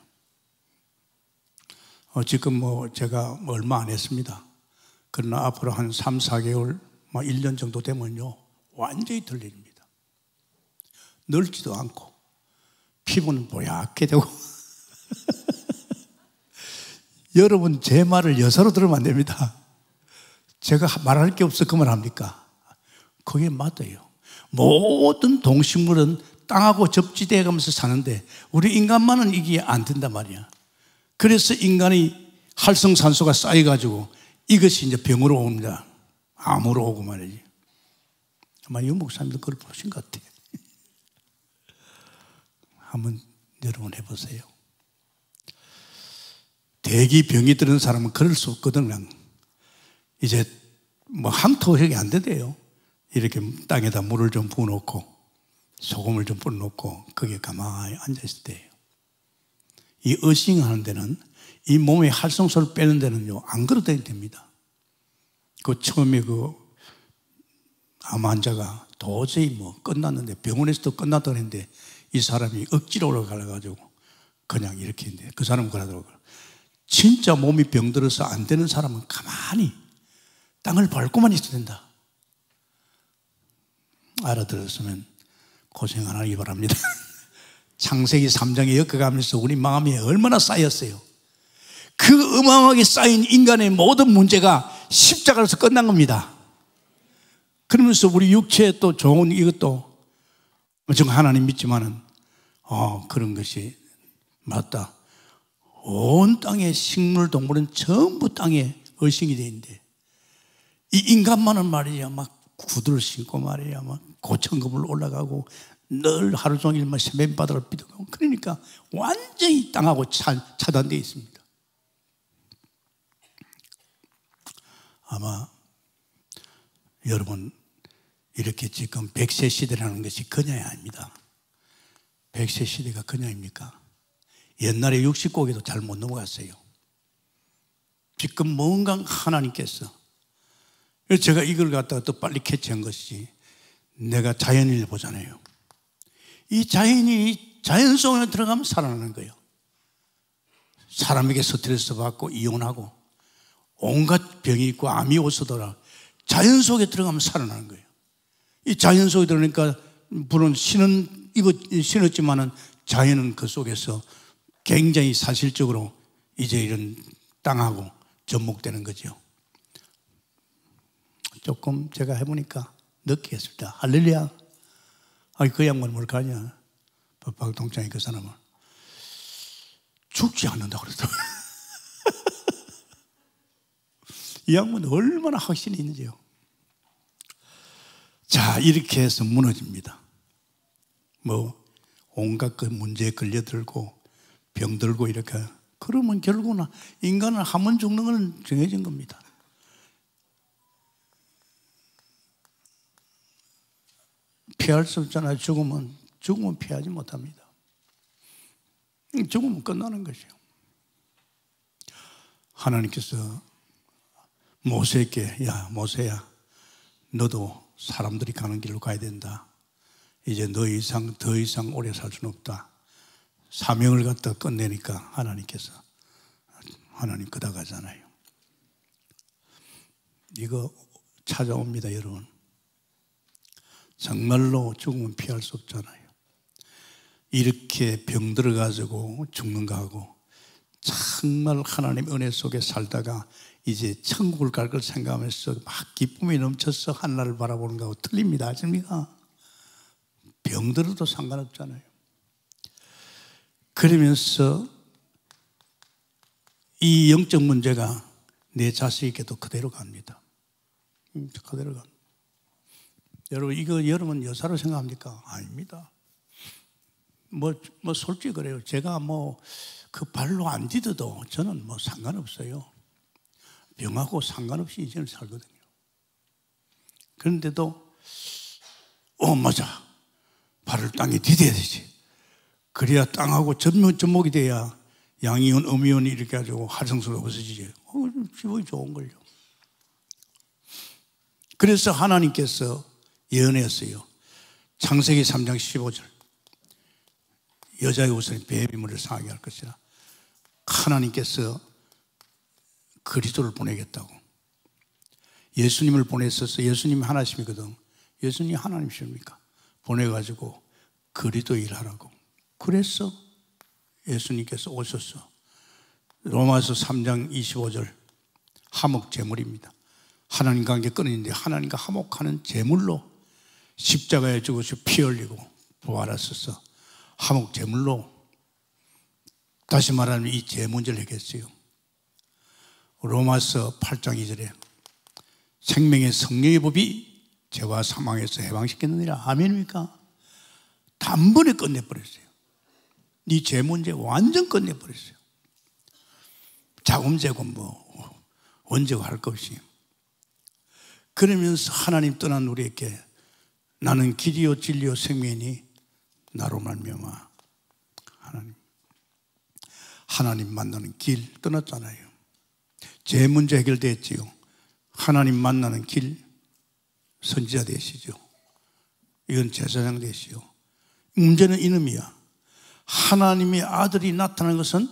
지금 뭐 제가 얼마 안 했습니다. 그러나 앞으로 한 3, 4개월, 1년 정도 되면요, 완전히 들립니다. 늙지도 않고 피부는 뽀얗게 되고 여러분, 제 말을 여사로 들으면 안 됩니다. 제가 말할 게 없어 그만 합니까? 그게 맞아요. 모든 동식물은 땅하고 접지되어 가면서 사는데 우리 인간만은 이게 안 된단 말이야. 그래서 인간이 활성산소가 쌓여가지고 이것이 이제 병으로 옵니다. 암으로 오고 말이지. 아마 유 목사님도 그걸 보신 것 같아요. 한번 여러분 해보세요. 대기 병이 드는 사람은 그럴 수 없거든. 이제 뭐 항토하기 안 된대요. 이렇게 땅에다 물을 좀 부어놓고 소금을 좀 뿌려놓고 거기에 가만히 앉아있을 때예요. 이 어싱하는 데는, 이 몸의 활성소를 빼는 데는요, 안 그래도 됩니다. 그 처음에 그 암 환자가 도저히 뭐 끝났는데, 병원에서도 끝났다고 했는데 이 사람이 억지로 올라가가지고 그냥 이렇게 했는데 그 사람은 그러더라고요. 진짜 몸이 병들어서 안 되는 사람은 가만히 땅을 밟고만 있어야 된다. 알아들었으면 고생 안 하기 바랍니다. 창세기 3장에 엮어가면서 우리 마음이 얼마나 쌓였어요. 그 어마어마하게 쌓인 인간의 모든 문제가 십자가로서 끝난 겁니다. 그러면서 우리 육체에 또 좋은 이것도 정 하나님 믿지만은 그런 것이 맞다. 온 땅의 식물 동물은 전부 땅에 어싱이 되어 있는데 이 인간만은 말이야 막 구두를 신고 말이야 막 고천금을 올라가고 늘 하루 종일만 세면 바닥을 비도고, 그러니까 완전히 땅하고 차단되어 있습니다. 아마 여러분, 이렇게 지금 100세 시대라는 것이 그냥이 아닙니다. 100세 시대가 그냥입니까? 옛날에 60고개도 잘 못 넘어갔어요. 지금 뭔가 하나님께서, 제가 이걸 갖다가 더 빨리 캐치한 것이, 내가 자연인을 보잖아요. 이 자연이 자연 속에 들어가면 살아나는 거예요. 사람에게 스트레스 받고 이혼하고 온갖 병이 있고 암이 오서더라 자연 속에 들어가면 살아나는 거예요. 이 자연 속에 들어가니까 물론 신었지만은 자연은 그 속에서 굉장히 사실적으로 이제 이런 땅하고 접목되는 거죠. 조금 제가 해보니까 느끼겠습니다. 할렐루야. 그 양반은 뭘 가냐? 박동창이 그 사람은 죽지 않는다고 그러더라고요. 이 양반은 얼마나 확신이 있는지요. 자, 이렇게 해서 무너집니다. 온갖 그 문제에 걸려들고 병들고 이렇게, 그러면 결국은 인간은 한 번 죽는 건 정해진 겁니다. 피할 수 없잖아요. 죽으면 피하지 못합니다. 죽으면 끝나는 것이에요. 하나님께서 모세에게, 야 모세야, 너도 사람들이 가는 길로 가야 된다. 이제 더 이상 오래 살 수는 없다. 사명을 갖다 끝내니까 하나님 그다가잖아요. 이거 찾아옵니다, 여러분. 정말로 죽으면 피할 수 없잖아요. 이렇게 병들어 가지고 죽는 거하고 정말 하나님 은혜 속에 살다가 이제 천국을 갈 걸 생각하면서 막 기쁨이 넘쳐서 하늘을 바라보는 거하고 틀립니다. 아십니까? 병들어도 상관없잖아요. 그러면서 이 영적 문제가 내 자식에게도 그대로 갑니다. 그대로 갑니다. 여러분, 이거 여러분 여사로 생각합니까? 아닙니다. 솔직히 그래요. 제가 그 발로 안 디뎌도 저는 상관없어요. 병하고 상관없이 이제는 살거든요. 그런데도, 맞아. 발을 땅에 디뎌야 되지. 그래야 땅하고 접목이 돼야 양이온, 음이온이 이렇게 가지고 활성수가 없어지지. 기분이 좋은걸요. 그래서 하나님께서 예언했어요. 창세기 3장 15절. 여자의 우선이 뱀의 물을 상하게 할 것이라. 하나님께서 그리스도를 보내겠다고. 예수님을 보냈어서, 예수님이 하나님이거든. 예수님이 하나님이십니까? 보내가지고 그리스도 일하라고. 그래서 예수님께서 오셔서 로마서 3장 25절 화목 제물입니다. 하나님과 관계 끊어지는데 하나님과 화목하는 제물로 십자가에 죽어서 피 흘리고 부활하셔서 화목 제물로, 다시 말하면 이 죄 문제를 해결했어요. 로마서 8장 2절에 생명의 성령의 법이 죄와 사망에서 해방시켰느니라. 아멘입니까? 단번에 끝내버렸어요. 이 죄 문제 완전 끝내버렸어요. 자금제고 원죄고 할 것 없이. 그러면서 하나님 떠난 우리에게 나는 길이요 진리요 생명이니 나로 말미암아 하나님 만나는 길 떠났잖아요. 죄 문제 해결됐지요. 하나님 만나는 길, 선지자 되시죠. 이건 제사장 되시죠. 문제는 이놈이야. 하나님의 아들이 나타난 것은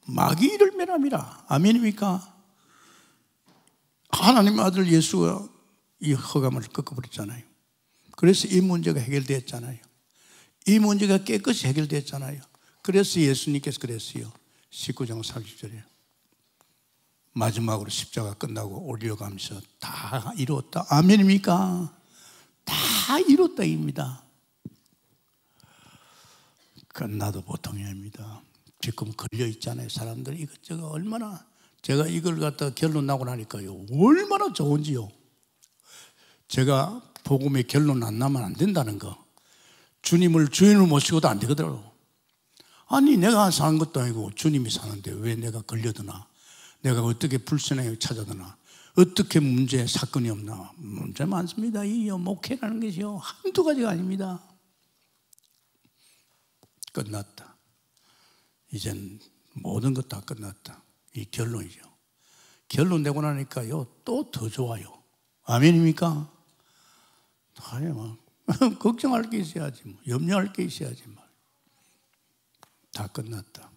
마귀를 멸함이라. 아멘입니까? 하나님의 아들 예수가 이 허감을 꺾어버렸잖아요. 그래서 이 문제가 해결됐잖아요. 이 문제가 깨끗이 해결됐잖아요. 그래서 예수님께서 그랬어요. 19장 30절에 마지막으로 십자가 끝나고 올려가면서 다 이루었다. 아멘입니까? 다 이뤘다입니다. 끝나도 보통이 아닙니다. 지금 걸려 있잖아요. 사람들이 이것저것 얼마나, 제가 이걸 갖다가 결론 나고 나니까요, 얼마나 좋은지요. 제가 복음의 결론 안 나면 안 된다는 거, 주님을 주인으로 모시고도 안 되거든요. 아니 내가 사는 것도 아니고 주님이 사는데 왜 내가 걸려드나, 내가 어떻게 불편하게 찾아드나, 어떻게 문제 사건이 없나. 문제 많습니다. 이 목회라는 것이요 한두 가지가 아닙니다. 끝났다. 이젠 모든 것 다 끝났다. 이 결론이죠. 결론 내고 나니까요 또 더 좋아요. 아멘입니까? 아니 뭐 걱정할 게 있어야지, 뭐 염려할 게 있어야지, 뭐. 다 끝났다.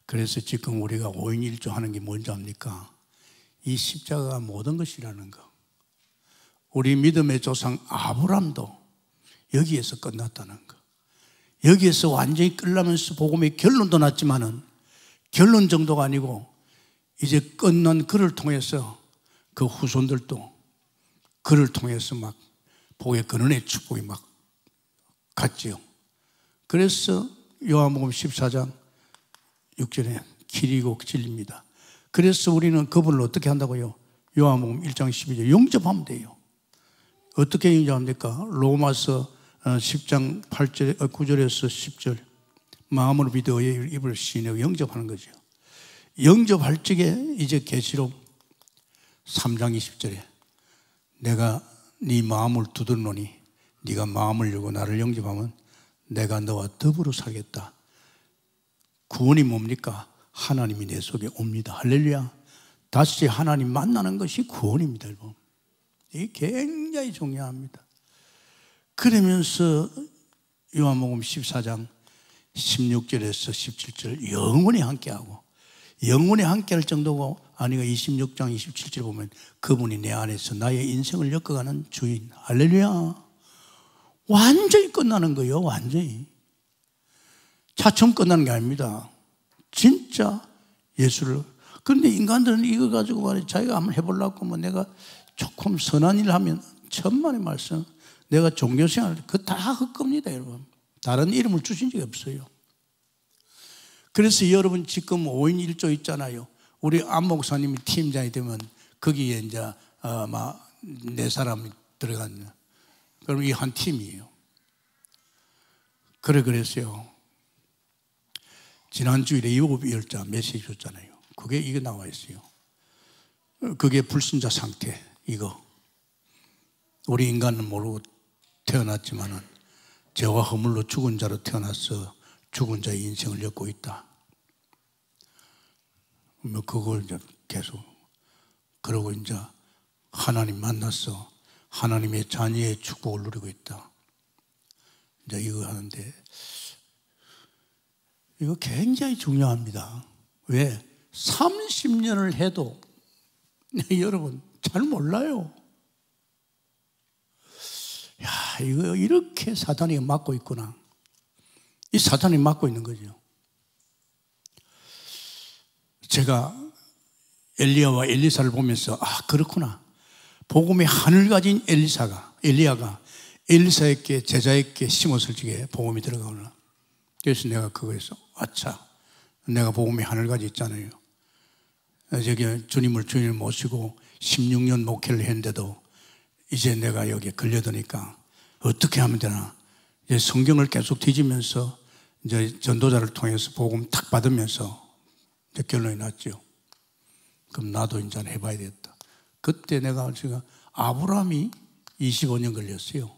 그래서 지금 우리가 5인 1조 하는 게 뭔지 압니까? 이 십자가가 모든 것이라는 거. 우리 믿음의 조상 아브람도 여기에서 끝났다는 거. 여기에서 완전히 끝나면서 복음의 결론도 났지만은 결론 정도가 아니고 이제 끝난 그를 통해서 그 후손들도 그를 통해서 막 복의 근원의 축복이 막 갔지요. 그래서 요한복음 14장 6절에 길이고 진리입니다. 그래서 우리는 그분을 어떻게 한다고요? 요한복음 1장 12절 영접하면 돼요. 어떻게 영접합니까? 로마서 10장 8절, 9절에서 10절 마음으로 믿어 입을 시인하고 영접하는 거죠. 영접할 적에 이제 계시록 3장 20절에 내가 네 마음을 두드러노니 네가 마음을 열고 나를 영접하면 내가 너와 더불어 살겠다. 구원이 뭡니까? 하나님이 내 속에 옵니다. 할렐루야. 다시 하나님 만나는 것이 구원입니다, 여러분. 이게 굉장히 중요합니다. 그러면서 요한복음 14장 16절에서 17절 영원히 함께하고, 영원히 함께할 정도고, 아니가 26장 27절 보면 그분이 내 안에서 나의 인생을 엮어가는 주인. 할렐루야. 완전히 끝나는 거예요. 완전히. 차츰 끝나는 게 아닙니다. 진짜 예수를. 그런데 인간들은 이거 가지고 말해 자기가 한번 해보려고 뭐 내가 조금 선한 일을 하면 천만의 말씀, 내가 종교생활 그거 다 헛겁니다, 여러분. 다른 이름을 주신 적이 없어요. 그래서 여러분 지금 5인 1조 있잖아요. 우리 안 목사님이 팀장이 되면 거기에 이제 막 4사람이 들어갔네. 그럼 이 한 팀이에요. 그랬어요. 지난 주일에 요업이열자 메시지 줬잖아요. 그게 이게 나와 있어요. 그게 불신자 상태. 이거 우리 인간은 모르고 태어났지만은 죄와 허물로 죽은 자로 태어나서 죽은 자의 인생을 엮고 있다. 뭐 그걸 이제 계속 그러고 이제 하나님 만났어. 하나님의 자녀의 축복을 누리고 있다. 이제 이거 하는데 이거 굉장히 중요합니다. 왜? 30년을 해도 여러분 잘 몰라요. 야, 이거 이렇게 사탄이 막고 있구나. 이 사탄이 막고 있는 거죠. 제가 엘리야와 엘리사를 보면서 그렇구나. 복음의 하늘 가진 엘리야가 엘리사에게 제자에게 심었을 적에 복음이 들어가구나. 그래서 내가 그거에서 아차, 내가 복음의 하늘 가지 있잖아요. 저기 주님을 모시고 16년 목회를 했는데도 이제 내가 여기에 걸려드니까 어떻게 하면 되나. 이제 성경을 계속 뒤지면서 이제 전도자를 통해서 복음 탁 받으면서 이제 결론이 났죠. 그럼 나도 이제 해봐야 되겠다. 그때 내가 제가 아브라함이 25년 걸렸어요.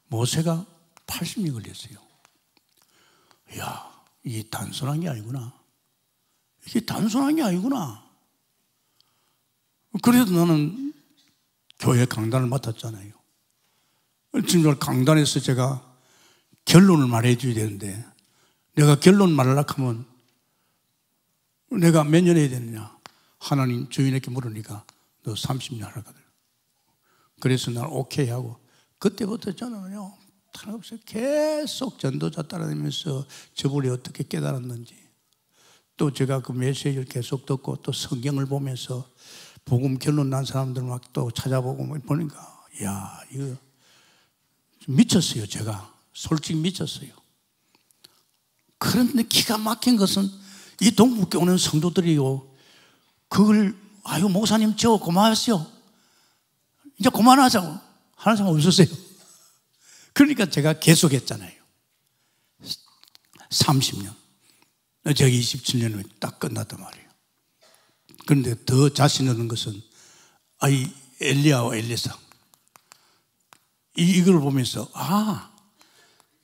모세가 80년 걸렸어요. 이야, 이게 단순한 게 아니구나. 이게 단순한 게 아니구나. 그래도 나는 교회 강단을 맡았잖아요. 지금 강단에서 제가 결론을 말해줘야 되는데 내가 결론 말하려고 하면 내가 몇 년 해야 되느냐. 하나님 주인에게 물으니까 너 30년 하라거든. 그래서 난 오케이 하고 그때부터 저는요 없어요. 계속 전도자 따라다니면서 저분이 어떻게 깨달았는지, 또 제가 그 메시지를 계속 듣고 또 성경을 보면서 복음 결론 난 사람들 막 또 찾아보고 보니까 야, 이거 미쳤어요. 제가 솔직히 미쳤어요. 그런데 기가 막힌 것은 이 동북에 오는 성도들이요, 그걸 아유 목사님 저 고마웠어요. 이제 그만하자고 하는 사람 없었어요. 그러니까 제가 계속했잖아요. 30년. 제가 27년에 딱 끝났단 말이에요. 그런데 더 자신 없는 것은 이 엘리야와 엘리사 이걸 보면서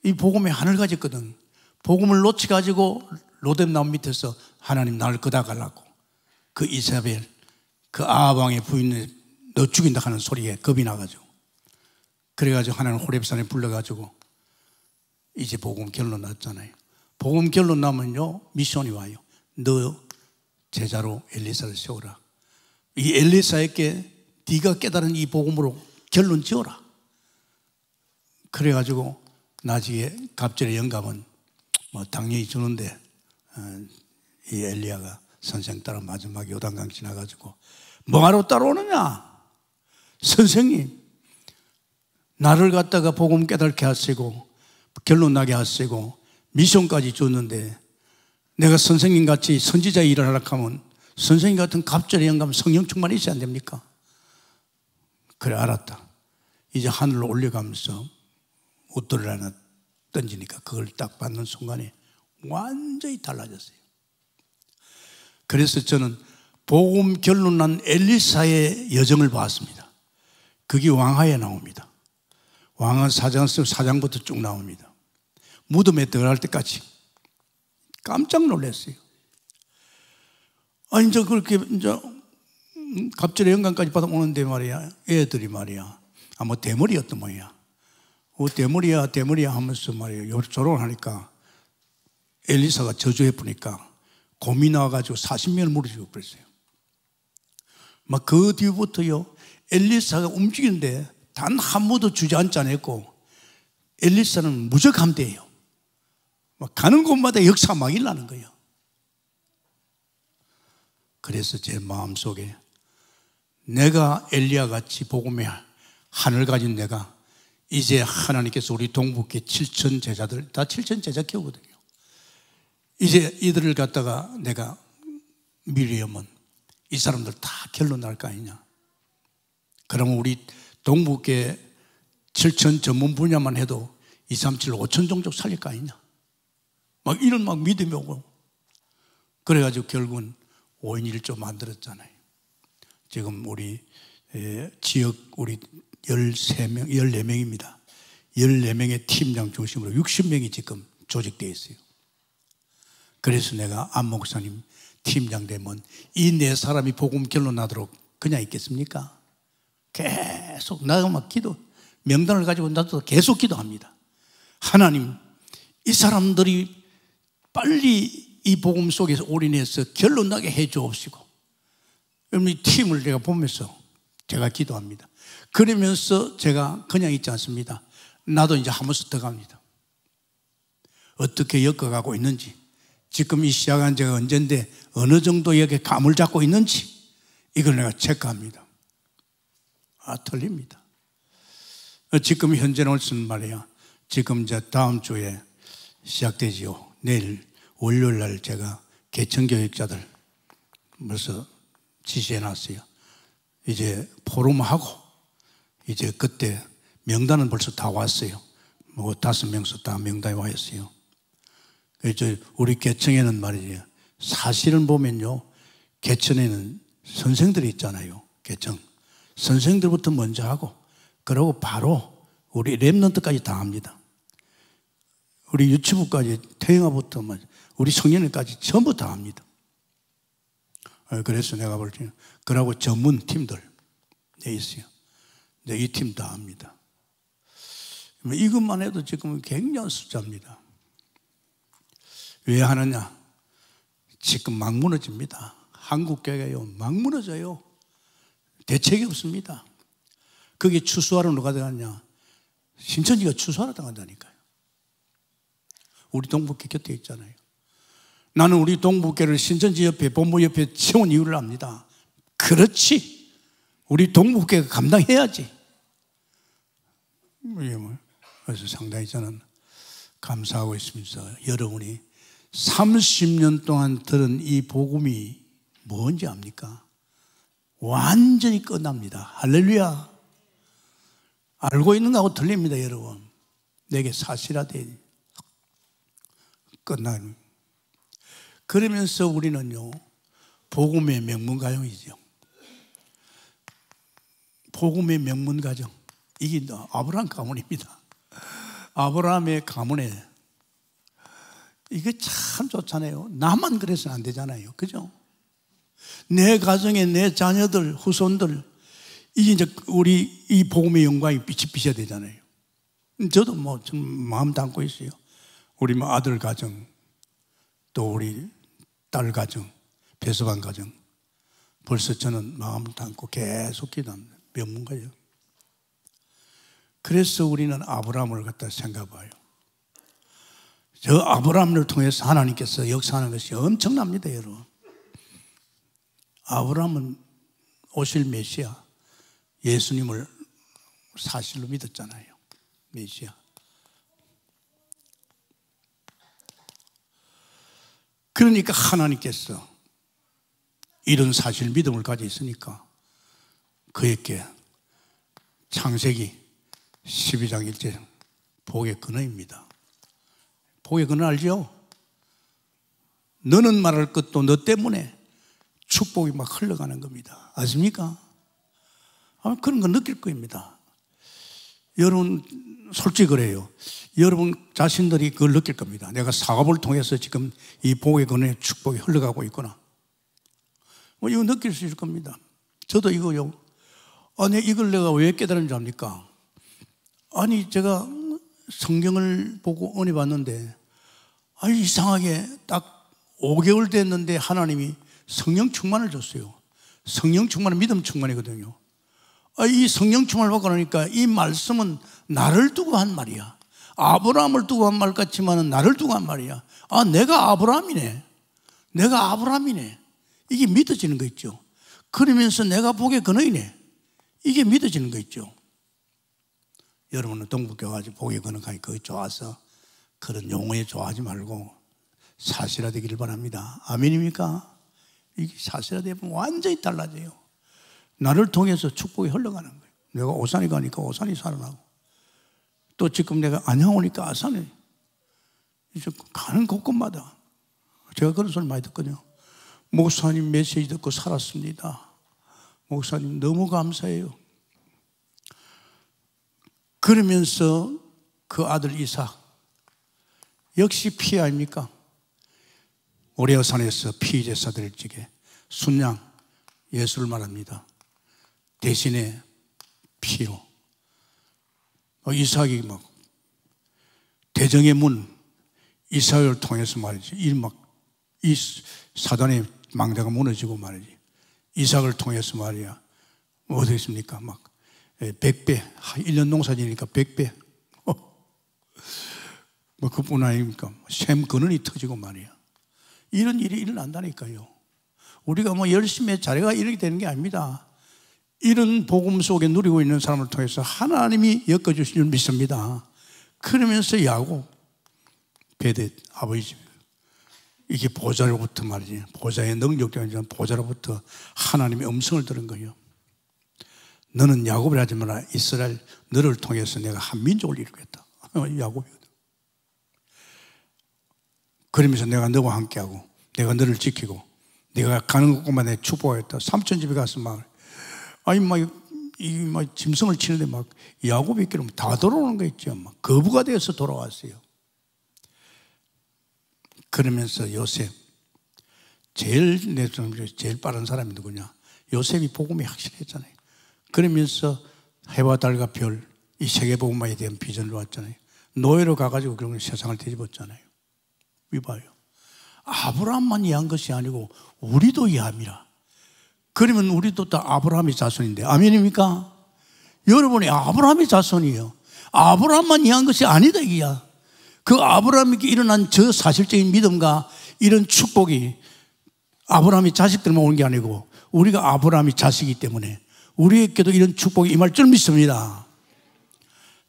이 복음이 하늘 가졌거든. 복음을 놓치가지고 로뎀나무 밑에서 하나님 나를 끄다가려고 그 이사벨 그 아합 왕의 부인을 너 죽인다 하는 소리에 겁이 나가지고 그래가지고 하나님 호렙산에 불러가지고 이제 복음 결론 났잖아요. 복음 결론 나면요 미션이 와요. 너 제자로 엘리사를 세워라. 이 엘리사에게 네가 깨달은 이 복음으로 결론 지어라. 그래가지고 나중에 갑절의 영감은 뭐 당연히 주는데 이 엘리야가 선생 따라 마지막에 요단강 지나가지고 뭐하러 따라오느냐? 선생님 나를 갖다가 복음 깨닫게 하시고 결론 나게 하시고 미션까지 줬는데 내가 선생님 같이 선지자 일을 하려고 하면 선생님 같은 갑절의 영감 성령 충만이 있어야 안 됩니까? 그래 알았다. 이제 하늘로 올려가면서 옷들을 하나 던지니까 그걸 딱 받는 순간에 완전히 달라졌어요. 그래서 저는 복음 결론 난 엘리사의 여정을 봤습니다. 그게 왕하에 나옵니다. 왕하 4장부터 쭉 나옵니다. 무덤에 들어갈 때까지 깜짝 놀랐어요. 이제 그렇게 이제 갑절의 영광까지 받아오는데 말이야, 애들이 말이야, 뭐 대머리였던 모양이야. 대머리야 하면서 말이야, 조롱하니까 엘리사가 저주해 보니까 곰이 나와가지고 40명을 물어주고 그랬어요. 막 그 뒤부터요, 엘리사가 움직이는데 단 한 번도 주저앉지 않았고, 엘리사는 무적함대예요. 막 가는 곳마다 역사가 막 일어나는 거예요. 그래서 제 마음속에 내가 엘리야 같이 복음의 하늘 가진 내가 이제 하나님께서 우리 동북계 7천 제자들 다 7천 제자 키우거든요. 이제 이들을 갖다가 내가 미리하면 이 사람들 다 결론 날 거 아니냐. 그러면 우리 동북계 7천 전문 분야만 해도 2, 3, 7, 5천 종족 살릴 거 아니냐. 막 이런 막 믿음이 오고. 그래가지고 결국은 5인 1조 만들었잖아요. 지금 우리 지역 우리 13명, 14명입니다. 14명의 팀장 중심으로 60명이 지금 조직되어 있어요. 그래서 내가 안 목사님 팀장 되면 이 네 사람이 복음 결론 나도록 그냥 있겠습니까? 계속 나가 막 명단을 가지고 나도 계속 기도합니다. 하나님, 이 사람들이 빨리 이 복음 속에서 올인해서 결론 나게 해 주옵시고, 이 팀을 제가 보면서 제가 기도합니다. 그러면서 제가 그냥 있지 않습니다. 나도 이제 한 번씩 더 갑니다. 어떻게 엮어가고 있는지, 지금 이 시작한 지가 언젠데 어느 정도 여기에 감을 잡고 있는지 이걸 내가 체크합니다. 틀립니다. 지금 현재는 무슨 말이야. 지금 이제 다음 주에 시작되지요. 내일 월요일 날 제가 개천교육자들 벌써 지시해놨어요. 이제 포럼하고 이제 그때 명단은 벌써 다 왔어요. 뭐 5명씩 다 명단이 와 있어요. 그래서 우리 개천에는 말이죠. 사실은 보면요, 개천에는 선생들이 있잖아요. 개천 선생들부터 먼저 하고, 그러고 바로 우리 랩런트까지 다 합니다. 우리 유치부까지 태영아부터 우리 청년회까지 전부 다 합니다. 그래서 내가 볼 때는 그러고 전문 팀들 돼 있어요. 이 팀 다 합니다. 이것만 해도 지금 굉장한 숫자입니다. 왜 하느냐? 지금 막 무너집니다. 한국교회가요, 막 무너져요. 대책이 없습니다. 그게 추수하러 누가 들어가냐? 신천지가 추수하러 당한다니까요. 우리 동북계 곁에 있잖아요. 나는 우리 동북계를 신천지 옆에 본부 옆에 세운 이유를 압니다. 그렇지, 우리 동북계가 감당해야지. 그래서 상당히 저는 감사하고 있습니다. 여러분이 30년 동안 들은 이 복음이 뭔지 압니까? 완전히 끝납니다. 할렐루야. 알고 있는 거하고 틀립니다, 여러분. 내게 사실화되니 끝나는. 그러면서 우리는요, 복음의 명문가정이죠. 복음의 명문가정. 이게 아브라함 가문입니다. 아브라함의 가문에 이게 참 좋잖아요. 나만 그래서는 안 되잖아요. 그죠? 내 가정에 내 자녀들, 후손들, 이게 이제 우리 이 복음의 영광이 빛이 비셔야 되잖아요. 저도 뭐 좀 마음 담고 있어요. 우리 뭐 아들 가정, 또 우리 딸 가정, 배서방 가정. 벌써 저는 마음을 담고 계속 기도합니다. 명문가요. 그래서 우리는 아브라함을 갖다 생각해봐요. 저 아브라함을 통해서 하나님께서 역사하는 것이 엄청납니다, 여러분. 아브라함은 오실 메시아, 예수님을 사실로 믿었잖아요. 메시아. 그러니까 하나님께서 이런 사실 믿음을 가지고 있으니까 그에게 창세기 12장 1절 복의 근원입니다. 복의 근원 알죠? 너는 말할 것도 너 때문에 축복이 막 흘러가는 겁니다. 아십니까? 아마 그런 거 느낄 겁니다. 여러분 솔직히 그래요. 여러분 자신들이 그걸 느낄 겁니다. 내가 사업을 통해서 지금 이 복의 근원의 축복이 흘러가고 있구나. 뭐 이거 느낄 수 있을 겁니다. 저도 이거요. 아니 이걸 내가 왜 깨달은지 압니까? 아니 제가 성경을 보고 은혜 받는데 아니 이상하게 딱 5개월 됐는데 하나님이 성령 충만을 줬어요. 성령 충만은 믿음 충만이거든요. 이 성령 충만을 받고 나니까 이 말씀은 나를 두고 한 말이야. 아브라함을 두고 한 말 같지만은 나를 두고 한 말이야. 아, 내가 아브라함이네. 내가 아브라함이네. 이게 믿어지는 거 있죠. 그러면서 내가 복의 근원이네. 이게 믿어지는 거 있죠. 여러분은 동북교 가지고 복의 근원까지 거기 좋아서 그런 용어에 좋아하지 말고 사실화되기를 바랍니다. 아멘입니까? 이게 사실화되면 완전히 달라져요. 나를 통해서 축복이 흘러가는 거예요. 내가 오산에 가니까 오산이 살아나고 또 지금 내가 안양 오니까 아산에 이제 가는 곳곳마다 제가 그런 소리 많이 듣거든요. 목사님 메시지 듣고 살았습니다. 목사님 너무 감사해요. 그러면서 그 아들 이삭 역시 피 아닙니까? 모리아산에서 피 제사 드릴 적에 순양 예수를 말합니다. 대신에 피로 이삭이 막 대정의 문 이삭을 통해서 말이지 이 사단의 망대가 무너지고 말이지 이삭을 통해서 말이야 뭐 어떻게 했습니까? 막 100배 1년 농사 지니까 100배 뭐 그뿐 아닙니까? 샘 근원이 터지고 말이야. 이런 일이 일어난다니까요. 우리가 뭐 열심히 잘해가 이렇게 되는 게 아닙니다. 이런 복음 속에 누리고 있는 사람을 통해서 하나님이 엮어주신 줄 믿습니다. 그러면서 야곱, 베댓, 아버지 집 이게 보좌로부터 말이지 보좌의 능력이 아니라 보좌로부터 하나님의 음성을 들은 거예요. 너는 야곱을 하지 마라. 이스라엘 너를 통해서 내가 한 민족을 이루겠다. 야곱이거든. 그러면서 내가 너와 함께하고 내가 너를 지키고 내가 가는 곳마다 내 축복하겠다. 삼촌 집에 가서 막 아니 막 짐승을 치는데 막 야곱이 있기로 다 돌아오는 거 있죠. 막 거부가 되어서 돌아왔어요. 그러면서 요셉 제일 빠른 사람이 누구냐? 요셉이 복음이 확실했잖아요. 그러면서 해와 달과 별 이 세계 복음화에 대한 비전을 놓았잖아요. 노예로 가가지고 그런 세상을 뒤집었잖아요. 이봐요. 아브라함만 이해한 것이 아니고 우리도 이해합니다. 그러면 우리도 다 아브라함의 자손인데 아멘입니까? 여러분이 아브라함의 자손이에요. 아브라함만 이해한 것이 아니다 이게야. 그 아브라함에게 일어난 저 사실적인 믿음과 이런 축복이 아브라함의 자식들만 오는 게 아니고 우리가 아브라함의 자식이기 때문에 우리에게도 이런 축복이 임할 줄 믿습니다.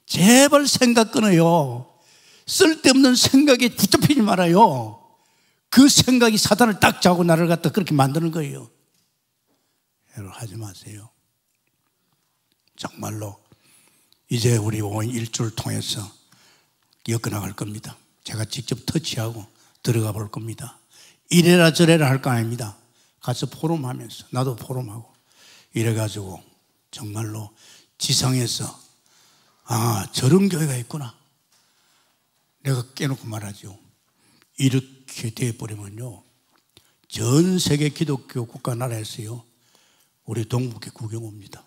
제발 생각 끊어요. 쓸데없는 생각에 붙잡히지 말아요. 그 생각이 사단을 딱 잡고 나를 갖다 그렇게 만드는 거예요. 여러분 하지 마세요. 정말로 이제 우리 5인 1주를 통해서 엮어나갈 겁니다. 제가 직접 터치하고 들어가 볼 겁니다. 이래라 저래라 할 거 아닙니다. 가서 포럼하면서 나도 포럼하고 이래가지고 정말로 지상에서 저런 교회가 있구나. 내가 깨놓고 말하죠. 이렇게 돼버리면요, 전 세계 기독교 국가 나라에서요 우리 동북에 구경 옵니다.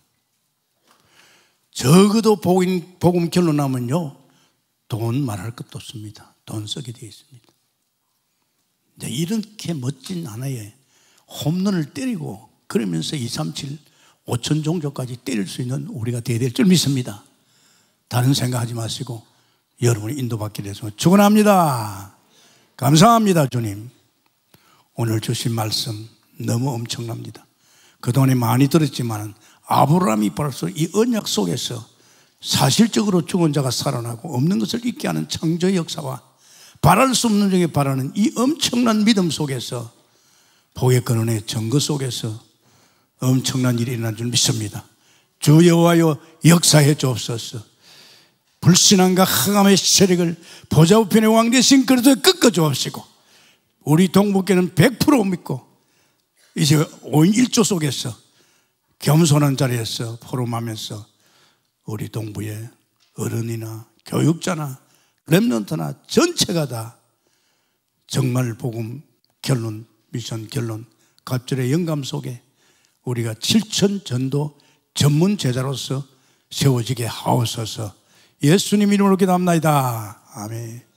적어도 복음 결론하면요 돈 말할 것도 없습니다. 돈 쓰게 되어 있습니다. 이제 이렇게 멋진 하나의 홈런을 때리고 그러면서 237, 5천 종족까지 때릴 수 있는 우리가 되어야 될 줄 믿습니다. 다른 생각하지 마시고 여러분이 인도받게 돼서 축원합니다. 감사합니다. 주님, 오늘 주신 말씀 너무 엄청납니다. 그동안에 많이 들었지만 아브라함이 벌써 이 언약 속에서 사실적으로 죽은 자가 살아나고 없는 것을 있게 하는 창조의 역사와 바랄 수 없는 중에 바라는 이 엄청난 믿음 속에서 복의 근원의 증거 속에서 엄청난 일이 일어난 줄 믿습니다. 주 여호와여 역사해 주옵소서. 불신앙과 흑암의 세력을 보좌우편의 왕 되신 그리스도에 꺾어 주옵시고 우리 동북교는 100% 믿고 이제 5인 1조 속에서 겸손한 자리에서 포럼하면서 우리 동부의 어른이나 교육자나 렘넌트나 전체가 다 정말 복음 결론, 미션 결론, 갑절의 영감 속에 우리가 7천 전도 전문 제자로서 세워지게 하옵소서. 예수님 이름으로 기도합니다. 아멘.